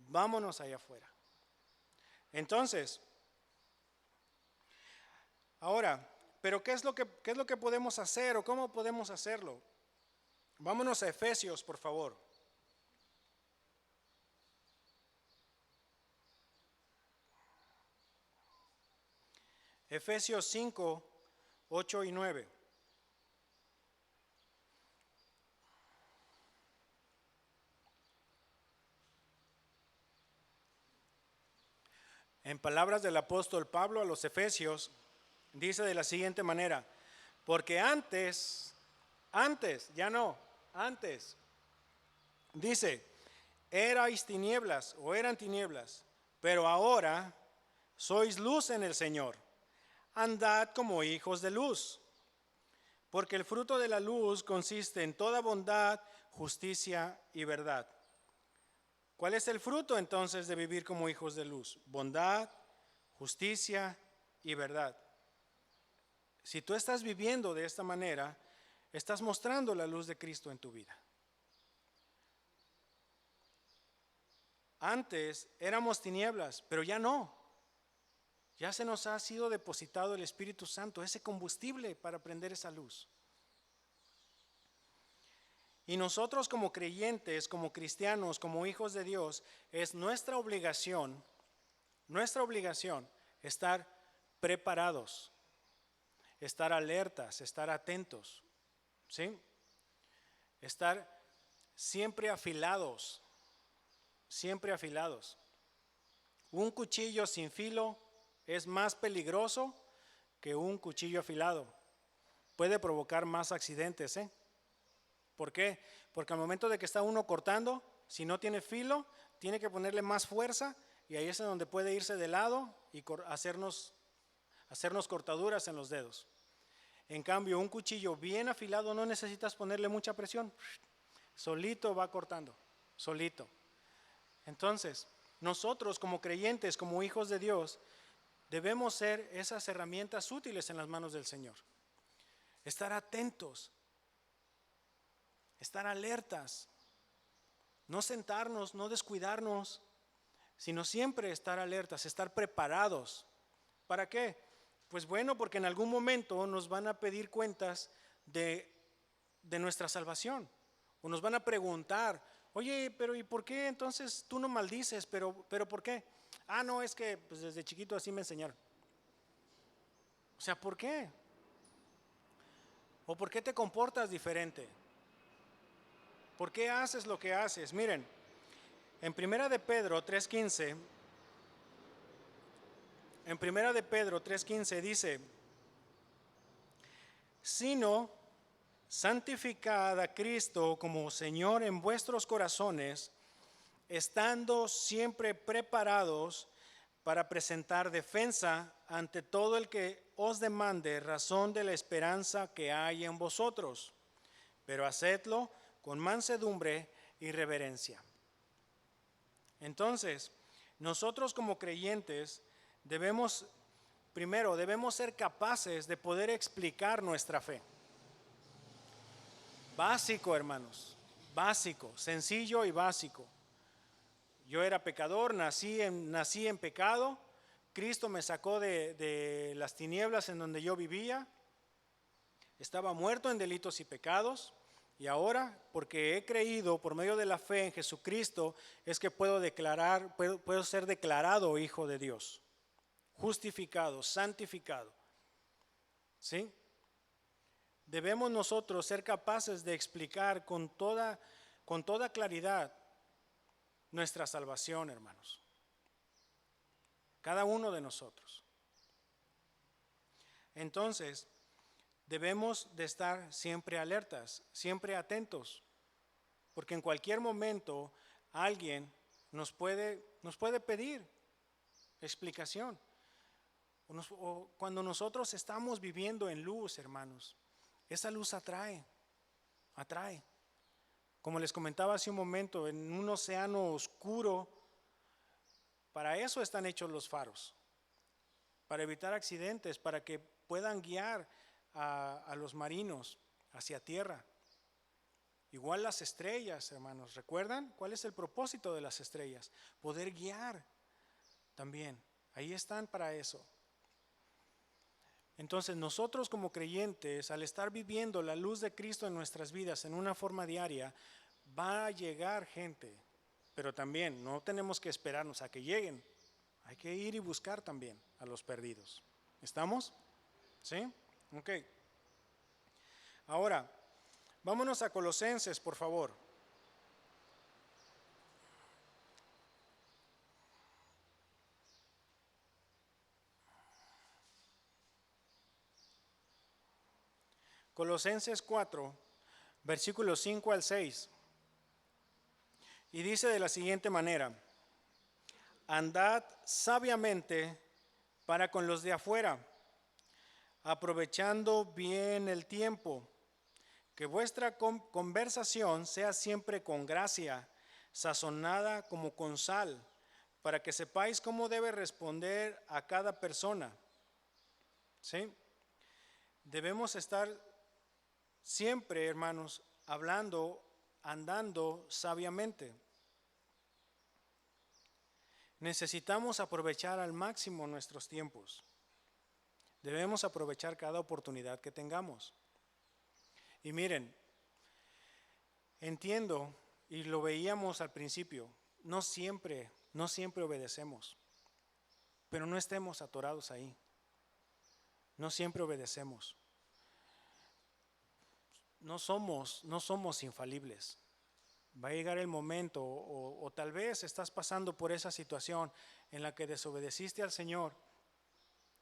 Vámonos allá afuera. Entonces, ahora, ¿pero qué es lo que podemos hacer o cómo podemos hacerlo? Vámonos a Efesios, por favor. Efesios 5, 8 y 9. En palabras del apóstol Pablo a los Efesios, dice de la siguiente manera, porque antes, ya no, antes, dice, erais tinieblas o eran tinieblas, pero ahora sois luz en el Señor. Andad como hijos de luz, porque el fruto de la luz consiste en toda bondad, justicia y verdad. ¿Cuál es el fruto entonces de vivir como hijos de luz? Bondad, justicia y verdad. Si tú estás viviendo de esta manera, estás mostrando la luz de Cristo en tu vida. Antes éramos tinieblas, pero ya no. Ya se nos ha sido depositado el Espíritu Santo, ese combustible para prender esa luz. Y nosotros como creyentes, como cristianos, como hijos de Dios, es nuestra obligación estar preparados, estar alertas, estar atentos, ¿sí? Estar siempre afilados, siempre afilados. Un cuchillo sin filo es más peligroso que un cuchillo afilado. Puede provocar más accidentes, ¿eh? ¿Por qué? Porque al momento de que está uno cortando, si no tiene filo, tiene que ponerle más fuerza y ahí es donde puede irse de lado y hacernos cortaduras en los dedos. En cambio, un cuchillo bien afilado no necesitas ponerle mucha presión, solito va cortando, solito. Entonces, nosotros como creyentes, como hijos de Dios, debemos ser esas herramientas útiles en las manos del Señor. Estar atentos, estar alertas, no sentarnos, no descuidarnos, sino siempre estar alertas, estar preparados. ¿Para qué? Pues bueno, porque en algún momento nos van a pedir cuentas de nuestra salvación, o nos van a preguntar, oye, pero ¿y por qué entonces tú no maldices? ¿Pero por qué? Ah, no, es que pues desde chiquito así me enseñaron. O sea, ¿por qué? ¿O por qué te comportas diferente? ¿Por qué haces lo que haces? Miren, en Primera de Pedro 3:15, dice, sino santificad a Cristo como Señor en vuestros corazones, estando siempre preparados para presentar defensa ante todo el que os demande razón de la esperanza que hay en vosotros, pero hacedlo con mansedumbre y reverencia. Entonces, nosotros como creyentes debemos ser capaces de poder explicar nuestra fe. Básico, hermanos, básico, sencillo y básico. Yo era pecador, nací en pecado. Cristo me sacó de las tinieblas en donde yo vivía. Estaba muerto en delitos y pecados. Y ahora, porque he creído por medio de la fe en Jesucristo, es que puedo ser declarado hijo de Dios, justificado, santificado. ¿Sí? Debemos nosotros ser capaces de explicar con toda claridad nuestra salvación, hermanos. cada uno de nosotros. Entonces, debemos de estar siempre alertas, siempre atentos, porque en cualquier momento alguien nos puede pedir explicación. O cuando nosotros estamos viviendo en luz, hermanos, esa luz atrae. Como les comentaba hace un momento, en un océano oscuro, para eso están hechos los faros, para evitar accidentes, para que puedan guiar a los marinos hacia tierra. Igual las estrellas, hermanos, ¿recuerdan cuál es el propósito de las estrellas? Poder guiar también, ahí están para eso. Entonces nosotros como creyentes, al estar viviendo la luz de Cristo en nuestras vidas en una forma diaria, va a llegar gente, pero también no tenemos que esperarnos a que lleguen, hay que ir y buscar también a los perdidos. ¿Estamos? ¿Sí? Ok. Ahora, vámonos a Colosenses, por favor. Colosenses 4, versículos 5 al 6. Y dice de la siguiente manera: andad sabiamente para con los de afuera, aprovechando bien el tiempo, que vuestra conversación sea siempre con gracia, sazonada como con sal, para que sepáis cómo debe responder a cada persona. ¿Sí? Debemos estar siempre, hermanos, hablando, andando sabiamente. Necesitamos aprovechar al máximo nuestros tiempos. Debemos aprovechar cada oportunidad que tengamos. Y miren, entiendo, y lo veíamos al principio, no siempre obedecemos, pero no estemos atorados ahí. No siempre obedecemos. No somos infalibles. Va a llegar el momento, o tal vez estás pasando por esa situación en la que desobedeciste al Señor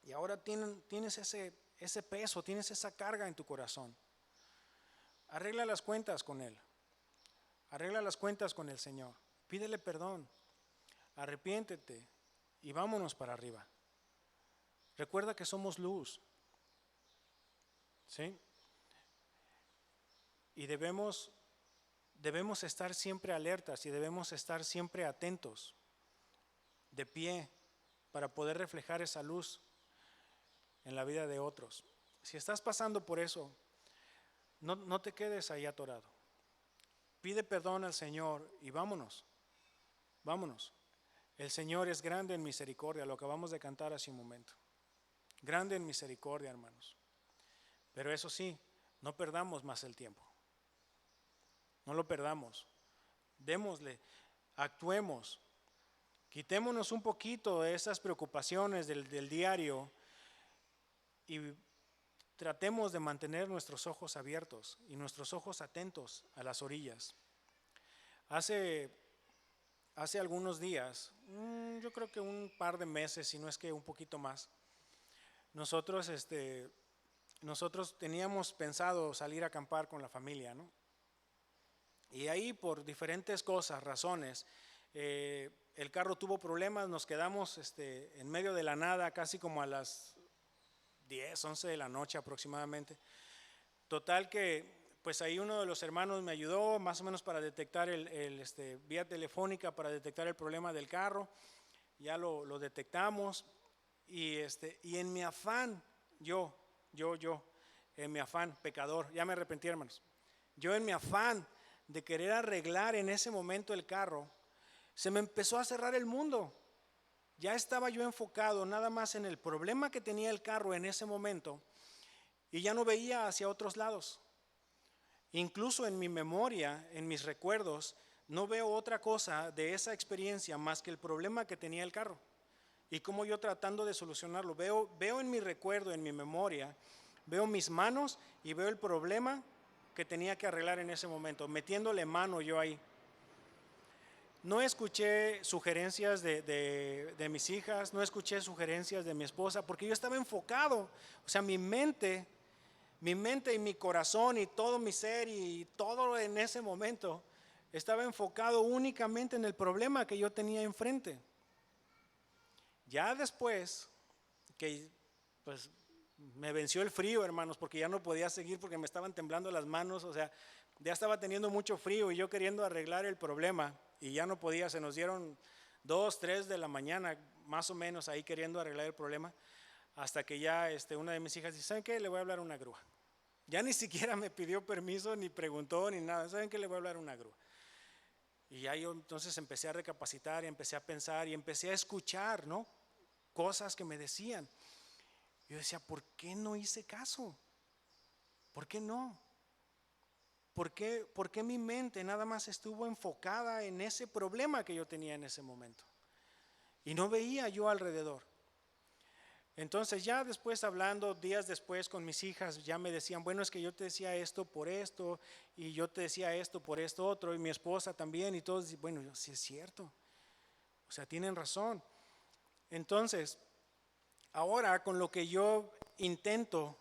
y ahora tienes ese peso, tienes esa carga en tu corazón. Arregla las cuentas con Él. Arregla las cuentas con el Señor. Pídele perdón. Arrepiéntete y vámonos para arriba. Recuerda que somos luz. ¿Sí? Y debemos estar siempre alertas y debemos estar siempre atentos, de pie, para poder reflejar esa luz en la vida de otros. Si estás pasando por eso, no te quedes ahí atorado. Pide perdón al Señor y vámonos. El Señor es grande en misericordia, lo acabamos de cantar hace un momento. Grande en misericordia, hermanos. Pero eso sí, no perdamos más el tiempo. No lo perdamos. Démosle, actuemos. Quitémonos un poquito de esas preocupaciones del diario y tratemos de mantener nuestros ojos abiertos y nuestros ojos atentos a las orillas. Hace algunos días, yo creo que un par de meses, si no es que un poquito más, nosotros teníamos pensado salir a acampar con la familia, ¿no? Y ahí por diferentes cosas, razones, el carro tuvo problemas, nos quedamos en medio de la nada, casi como a las 10, 11 de la noche aproximadamente. Total que pues ahí uno de los hermanos me ayudó más o menos para detectar vía telefónica, para detectar el problema del carro. Ya lo detectamos y en mi afán, en mi afán, pecador, ya me arrepentí, hermanos. Yo en mi afán de querer arreglar en ese momento el carro, se me empezó a cerrar el mundo. Ya estaba yo enfocado nada más en el problema que tenía el carro en ese momento y ya no veía hacia otros lados. Incluso en mi memoria, en mis recuerdos, no veo otra cosa de esa experiencia más que el problema que tenía el carro y cómo yo tratando de solucionarlo. Veo en mi recuerdo, en mi memoria, veo mis manos y veo el problema que tenía que arreglar en ese momento, metiéndole mano yo ahí. No escuché sugerencias de mis hijas, no escuché sugerencias de mi esposa, porque yo estaba enfocado. O sea, mi mente y mi corazón y todo mi ser y todo en ese momento estaba enfocado únicamente en el problema que yo tenía enfrente. Ya después que pues me venció el frío, hermanos, porque ya no podía seguir porque me estaban temblando las manos, o sea, ya estaba teniendo mucho frío y yo queriendo arreglar el problema y ya no podía, se nos dieron 2, 3 de la mañana, más o menos ahí queriendo arreglar el problema, hasta que ya una de mis hijas dice, ¿saben qué? Le voy a hablar a una grúa. Ya ni siquiera me pidió permiso, ni preguntó, ni nada, ¿saben qué? Le voy a hablar a una grúa. Y ya yo entonces empecé a recapacitar y empecé a pensar y empecé a escuchar, ¿no? Cosas que me decían. Yo decía, ¿por qué no hice caso? ¿Por qué no? ¿Por qué mi mente nada más estuvo enfocada en ese problema que yo tenía en ese momento? Y no veía yo alrededor. Entonces ya después hablando, días después con mis hijas, ya me decían, bueno, es que yo te decía esto por esto, y yo te decía esto por esto otro, y mi esposa también, y todos, bueno, sí es cierto. O sea, tienen razón. Entonces, ahora con lo que yo intento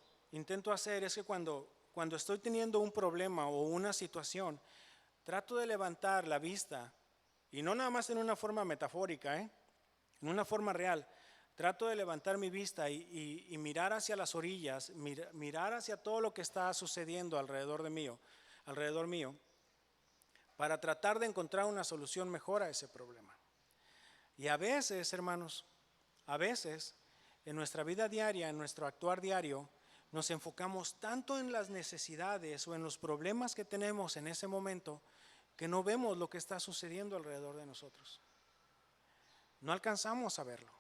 hacer es que cuando estoy teniendo un problema o una situación, trato de levantar la vista, y no nada más en una forma metafórica, en una forma real. Trato de levantar mi vista y mirar hacia las orillas, mirar hacia todo lo que está sucediendo alrededor mío, para tratar de encontrar una solución mejor a ese problema. Y a veces, hermanos, a veces en nuestra vida diaria, en nuestro actuar diario, nos enfocamos tanto en las necesidades o en los problemas que tenemos en ese momento que no vemos lo que está sucediendo alrededor de nosotros. No alcanzamos a verlo.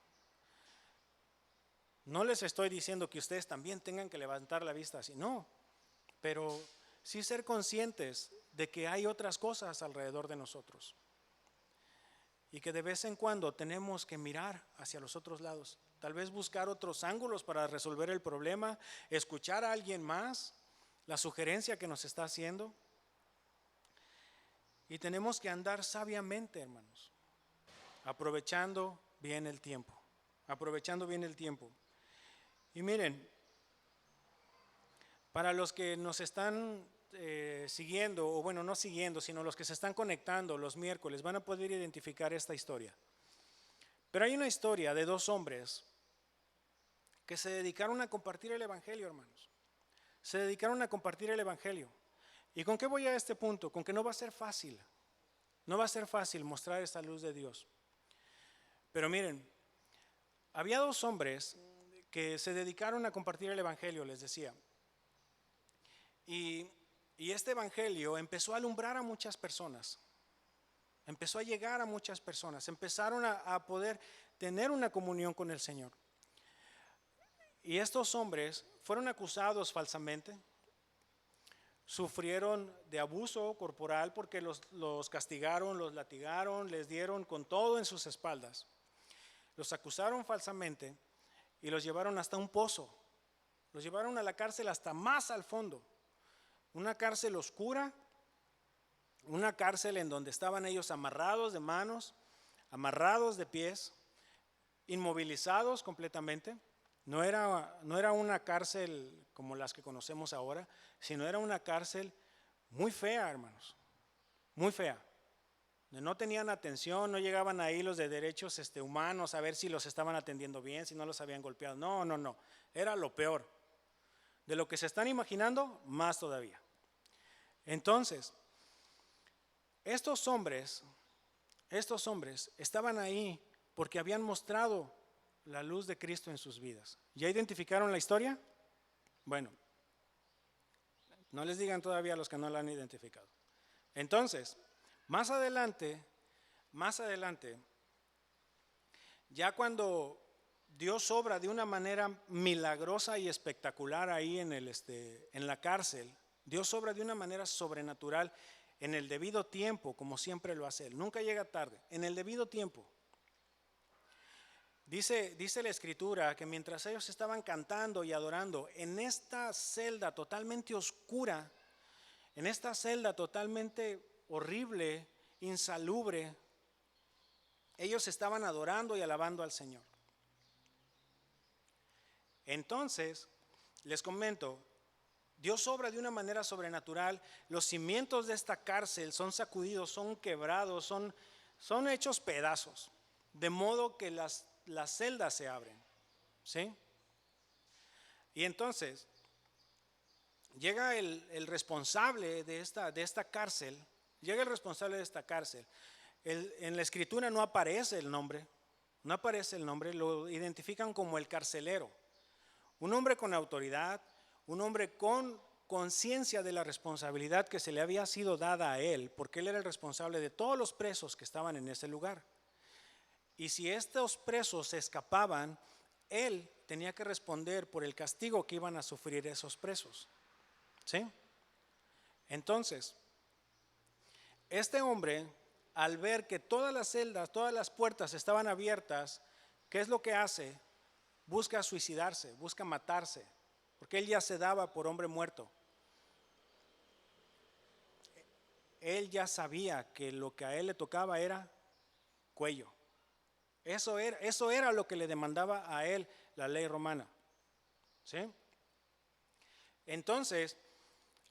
No les estoy diciendo que ustedes también tengan que levantar la vista así, no, pero sí ser conscientes de que hay otras cosas alrededor de nosotros y que de vez en cuando tenemos que mirar hacia los otros lados, tal vez buscar otros ángulos para resolver el problema, escuchar a alguien más, la sugerencia que nos está haciendo, y tenemos que andar sabiamente, hermanos, aprovechando bien el tiempo, aprovechando bien el tiempo. Y miren, para los que nos están siguiendo, o bueno, no siguiendo, sino los que se están conectando los miércoles, van a poder identificar esta historia. Pero hay una historia de dos hombres que se dedicaron a compartir el Evangelio, hermanos. Se dedicaron a compartir el Evangelio. ¿Y con qué voy a este punto? Con que no va a ser fácil. No va a ser fácil mostrar esta luz de Dios. Pero miren, había dos hombres que se dedicaron a compartir el Evangelio, les decía. Y este Evangelio empezó a alumbrar a muchas personas. Empezó a llegar a muchas personas. Empezaron a poder tener una comunión con el Señor. Y estos hombres fueron acusados falsamente. Sufrieron de abuso corporal porque los castigaron, los latigaron, les dieron con todo en sus espaldas. Los acusaron falsamente y los llevaron hasta un pozo. Los llevaron a la cárcel hasta más al fondo. Una cárcel oscura, una cárcel en donde estaban ellos amarrados de manos, amarrados de pies, inmovilizados completamente. No era una cárcel como las que conocemos ahora, sino era una cárcel muy fea, hermanos, muy fea. No tenían atención, no llegaban ahí los de derechos humanos a ver si los estaban atendiendo bien, si no los habían golpeado. No, era lo peor. De lo que se están imaginando, más todavía. Entonces, estos hombres estaban ahí porque habían mostrado la luz de Cristo en sus vidas. ¿Ya identificaron la historia? Bueno, no les digan todavía a los que no la han identificado. Entonces, más adelante, ya cuando Dios obra de una manera milagrosa y espectacular ahí en la cárcel, Dios obra de una manera sobrenatural en el debido tiempo, como siempre lo hace Él. Nunca llega tarde, en el debido tiempo. Dice la Escritura que mientras ellos estaban cantando y adorando en esta celda totalmente oscura, en esta celda totalmente horrible, insalubre, ellos estaban adorando y alabando al Señor. Entonces, les comento, Dios obra de una manera sobrenatural. Los cimientos de esta cárcel son sacudidos, son quebrados, son hechos pedazos, de modo que las celdas se abren, ¿sí? Y entonces llega el responsable de esta cárcel, llega el responsable de esta cárcel. En la escritura no aparece el nombre, lo identifican como el carcelero. Un hombre con autoridad, un hombre con conciencia de la responsabilidad que se le había sido dada a él, porque él era el responsable de todos los presos que estaban en ese lugar. Y si estos presos se escapaban, él tenía que responder por el castigo que iban a sufrir esos presos, ¿sí? Entonces, este hombre, al ver que todas las celdas, todas las puertas estaban abiertas, ¿qué es lo que hace? Busca suicidarse, busca matarse, porque él ya se daba por hombre muerto. Él ya sabía que lo que a él le tocaba era cuello. Eso era lo que le demandaba a él la ley romana, ¿sí? Entonces,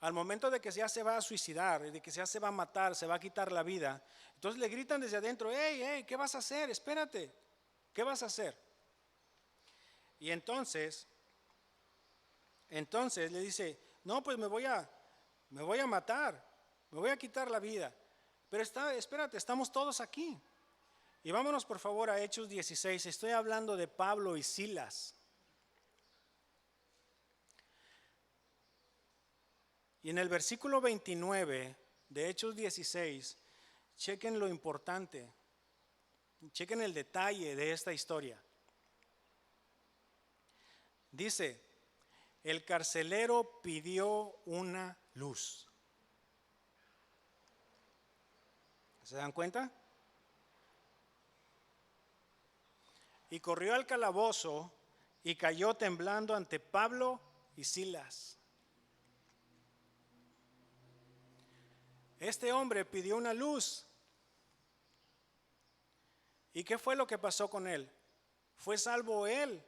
al momento de que ya se va a suicidar, de que ya se va a matar, se va a quitar la vida, entonces le gritan desde adentro: hey, ¿qué vas a hacer? Espérate, ¿qué vas a hacer? Y entonces le dice: no, pues me voy a matar, me voy a quitar la vida. Pero espérate, estamos todos aquí. Y vámonos por favor a Hechos 16, estoy hablando de Pablo y Silas. Y en el versículo 29 de Hechos 16, chequen lo importante, chequen el detalle de esta historia. Dice: el carcelero pidió una luz. ¿Se dan cuenta? Y corrió al calabozo y cayó temblando ante Pablo y Silas. Este hombre pidió una luz. ¿Y qué fue lo que pasó con él? Fue salvo él.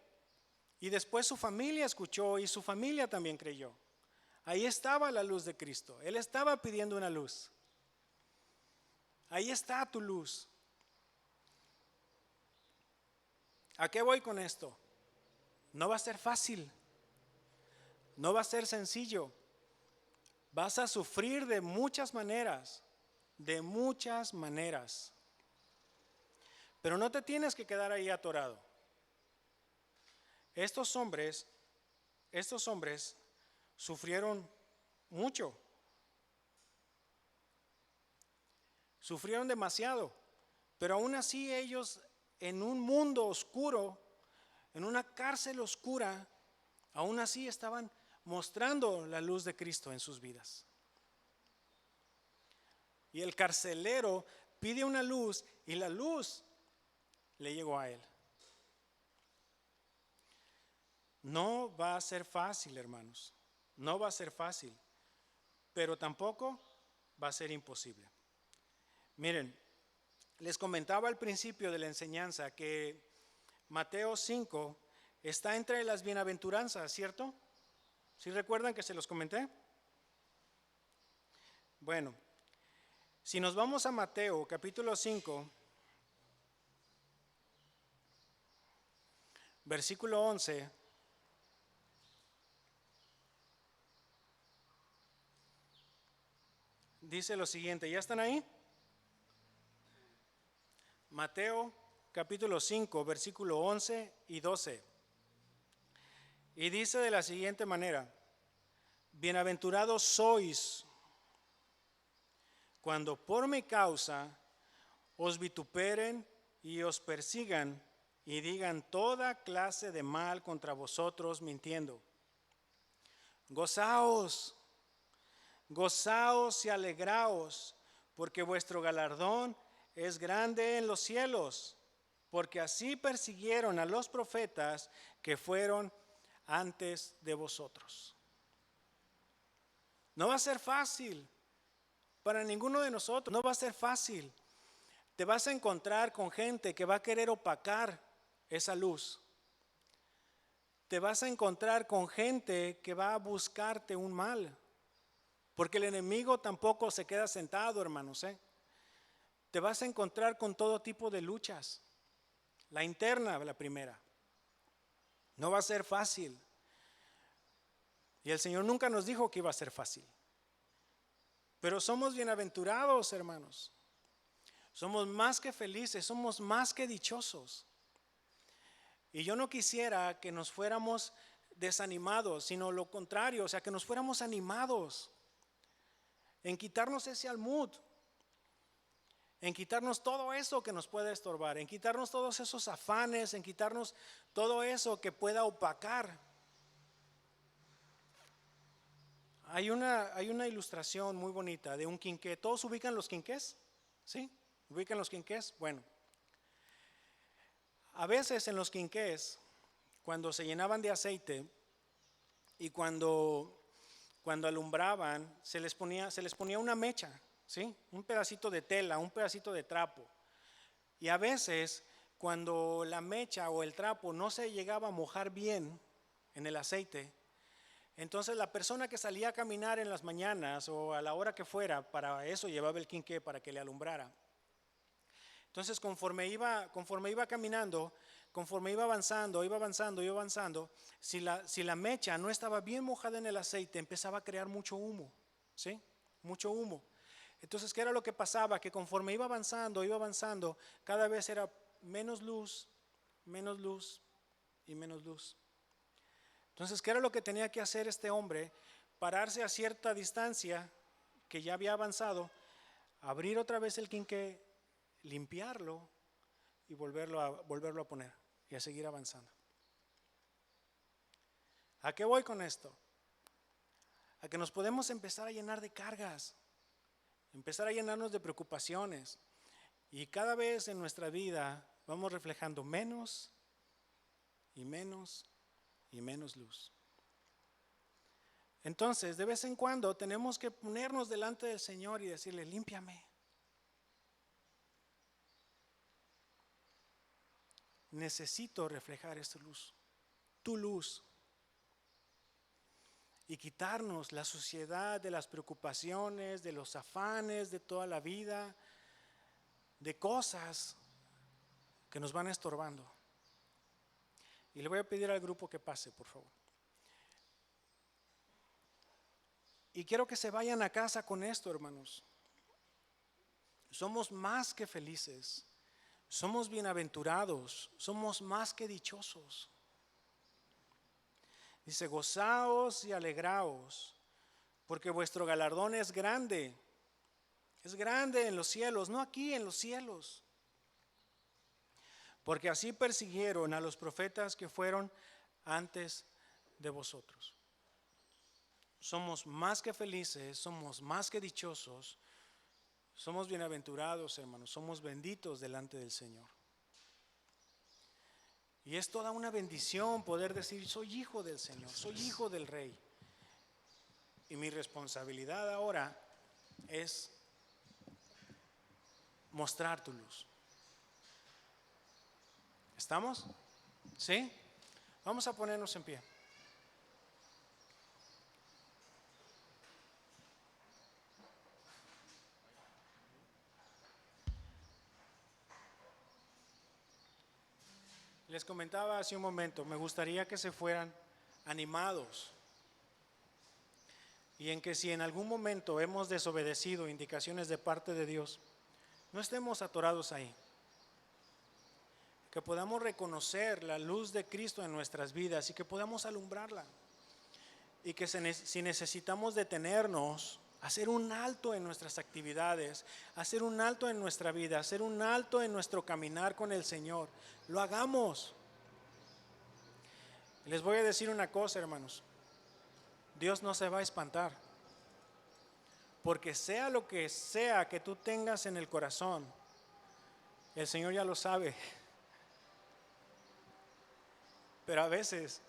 Y después su familia escuchó y su familia también creyó. Ahí estaba la luz de Cristo. Él estaba pidiendo una luz. Ahí está tu luz. ¿A qué voy con esto? No va a ser fácil. No va a ser sencillo. Vas a sufrir de muchas maneras. De muchas maneras. Pero no te tienes que quedar ahí atorado. Estos hombres sufrieron mucho. Sufrieron demasiado. Pero aún así ellos, en un mundo oscuro, en una cárcel oscura, aún así estaban mostrando la luz de Cristo en sus vidas. Y el carcelero pide una luz y la luz le llegó a él. No va a ser fácil, hermanos. No va a ser fácil, pero tampoco va a ser imposible. Miren, les comentaba al principio de la enseñanza que Mateo 5 está entre las bienaventuranzas, ¿cierto? ¿Sí recuerdan que se los comenté? Bueno, si nos vamos a Mateo capítulo 5, versículo 11, dice lo siguiente, ¿ya están ahí? Mateo capítulo 5, versículo 11 y 12. Y dice de la siguiente manera: bienaventurados sois cuando por mi causa os vituperen y os persigan y digan toda clase de mal contra vosotros mintiendo. Gozaos, gozaos y alegraos, porque vuestro galardón es grande en los cielos, porque así persiguieron a los profetas que fueron antes de vosotros. No va a ser fácil para ninguno de nosotros, no va a ser fácil. te vas a encontrar con gente que va a querer opacar esa luz. Te vas a encontrar con gente que va a buscarte un mal. Porque el enemigo tampoco se queda sentado, hermanos. Te vas a encontrar con todo tipo de luchas. La interna, la primera. No va a ser fácil. Y el Señor nunca nos dijo que iba a ser fácil. Pero somos bienaventurados, hermanos. Somos más que felices, somos más que dichosos. Y yo no quisiera que nos fuéramos desanimados, sino lo contrario, o sea, que nos fuéramos animados en quitarnos ese almud, en quitarnos todo eso que nos puede estorbar, en quitarnos todos esos afanes, en quitarnos todo eso que pueda opacar. Hay una ilustración muy bonita de un quinqué. ¿Todos ubican los quinqués? ¿Sí? ¿Ubican los quinqués? Bueno, a veces en los quinqués, cuando se llenaban de aceite y cuando alumbraban, se les ponía una mecha, ¿sí? Un pedacito de tela, un pedacito de trapo. Y a veces, cuando la mecha o el trapo no se llegaba a mojar bien en el aceite, entonces la persona que salía a caminar en las mañanas o a la hora que fuera, para eso llevaba el quinqué, para que le alumbrara. Entonces conforme iba caminando, conforme iba avanzando, si la mecha no estaba bien mojada en el aceite, empezaba a crear mucho humo, ¿sí? Mucho humo. Entonces, ¿qué era lo que pasaba? Que conforme iba avanzando, cada vez era menos luz y menos luz. Entonces, ¿qué era lo que tenía que hacer este hombre? Pararse a cierta distancia que ya había avanzado, abrir otra vez el quinqué, limpiarlo y volverlo a poner y a seguir avanzando. ¿A qué voy con esto? A que nos podemos empezar a llenar de cargas, empezar a llenarnos de preocupaciones, y cada vez en nuestra vida vamos reflejando menos y menos y menos luz. Entonces, de vez en cuando tenemos que ponernos delante del Señor y decirle: límpiame. Necesito reflejar esta luz, tu luz, y quitarnos la suciedad de las preocupaciones, de los afanes de toda la vida, de cosas que nos van estorbando. Y le voy a pedir al grupo que pase, por favor. Y quiero que se vayan a casa con esto, hermanos. Somos más que felices, somos bienaventurados, somos más que dichosos. Dice: gozaos y alegraos, porque vuestro galardón es grande en los cielos, no aquí, en los cielos. Porque así persiguieron a los profetas que fueron antes de vosotros. Somos más que felices, somos más que dichosos, somos bienaventurados, hermanos, somos benditos delante del Señor. Y es toda una bendición poder decir: soy hijo del Señor, soy hijo del Rey. Y mi responsabilidad ahora es mostrar tu luz. ¿Estamos? ¿Sí? Vamos a ponernos en pie. Les comentaba hace un momento, me gustaría que se fueran animados, y en que si en algún momento hemos desobedecido indicaciones de parte de Dios, no estemos atorados ahí. Que podamos reconocer la luz de Cristo en nuestras vidas y que podamos alumbrarla. Y que si necesitamos detenernos, hacer un alto en nuestras actividades, hacer un alto en nuestra vida, hacer un alto en nuestro caminar con el Señor, lo hagamos. Les voy a decir una cosa, hermanos: Dios no se va a espantar, porque sea lo que sea que tú tengas en el corazón, el Señor ya lo sabe. Pero a veces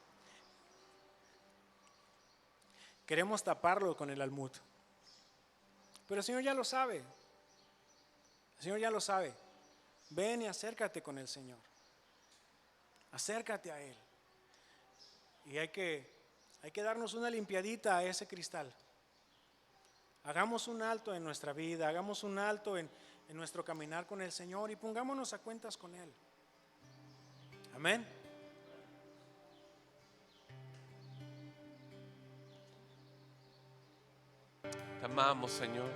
queremos taparlo con el almud. Pero el Señor ya lo sabe. El Señor ya lo sabe. ven y acércate con el Señor. Acércate a Él. Y hay que darnos una limpiadita a ese cristal. Hagamos un alto en nuestra vida, hagamos un alto en nuestro caminar con el Señor y pongámonos a cuentas con Él. Amén. Te amamos, Señor.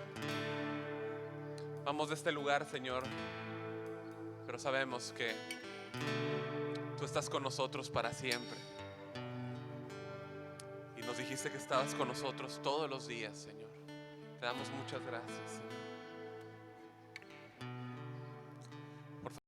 Vamos de este lugar, Señor, pero sabemos que tú estás con nosotros para siempre. Y nos dijiste que estabas con nosotros todos los días, Señor. Te damos muchas gracias, Señor.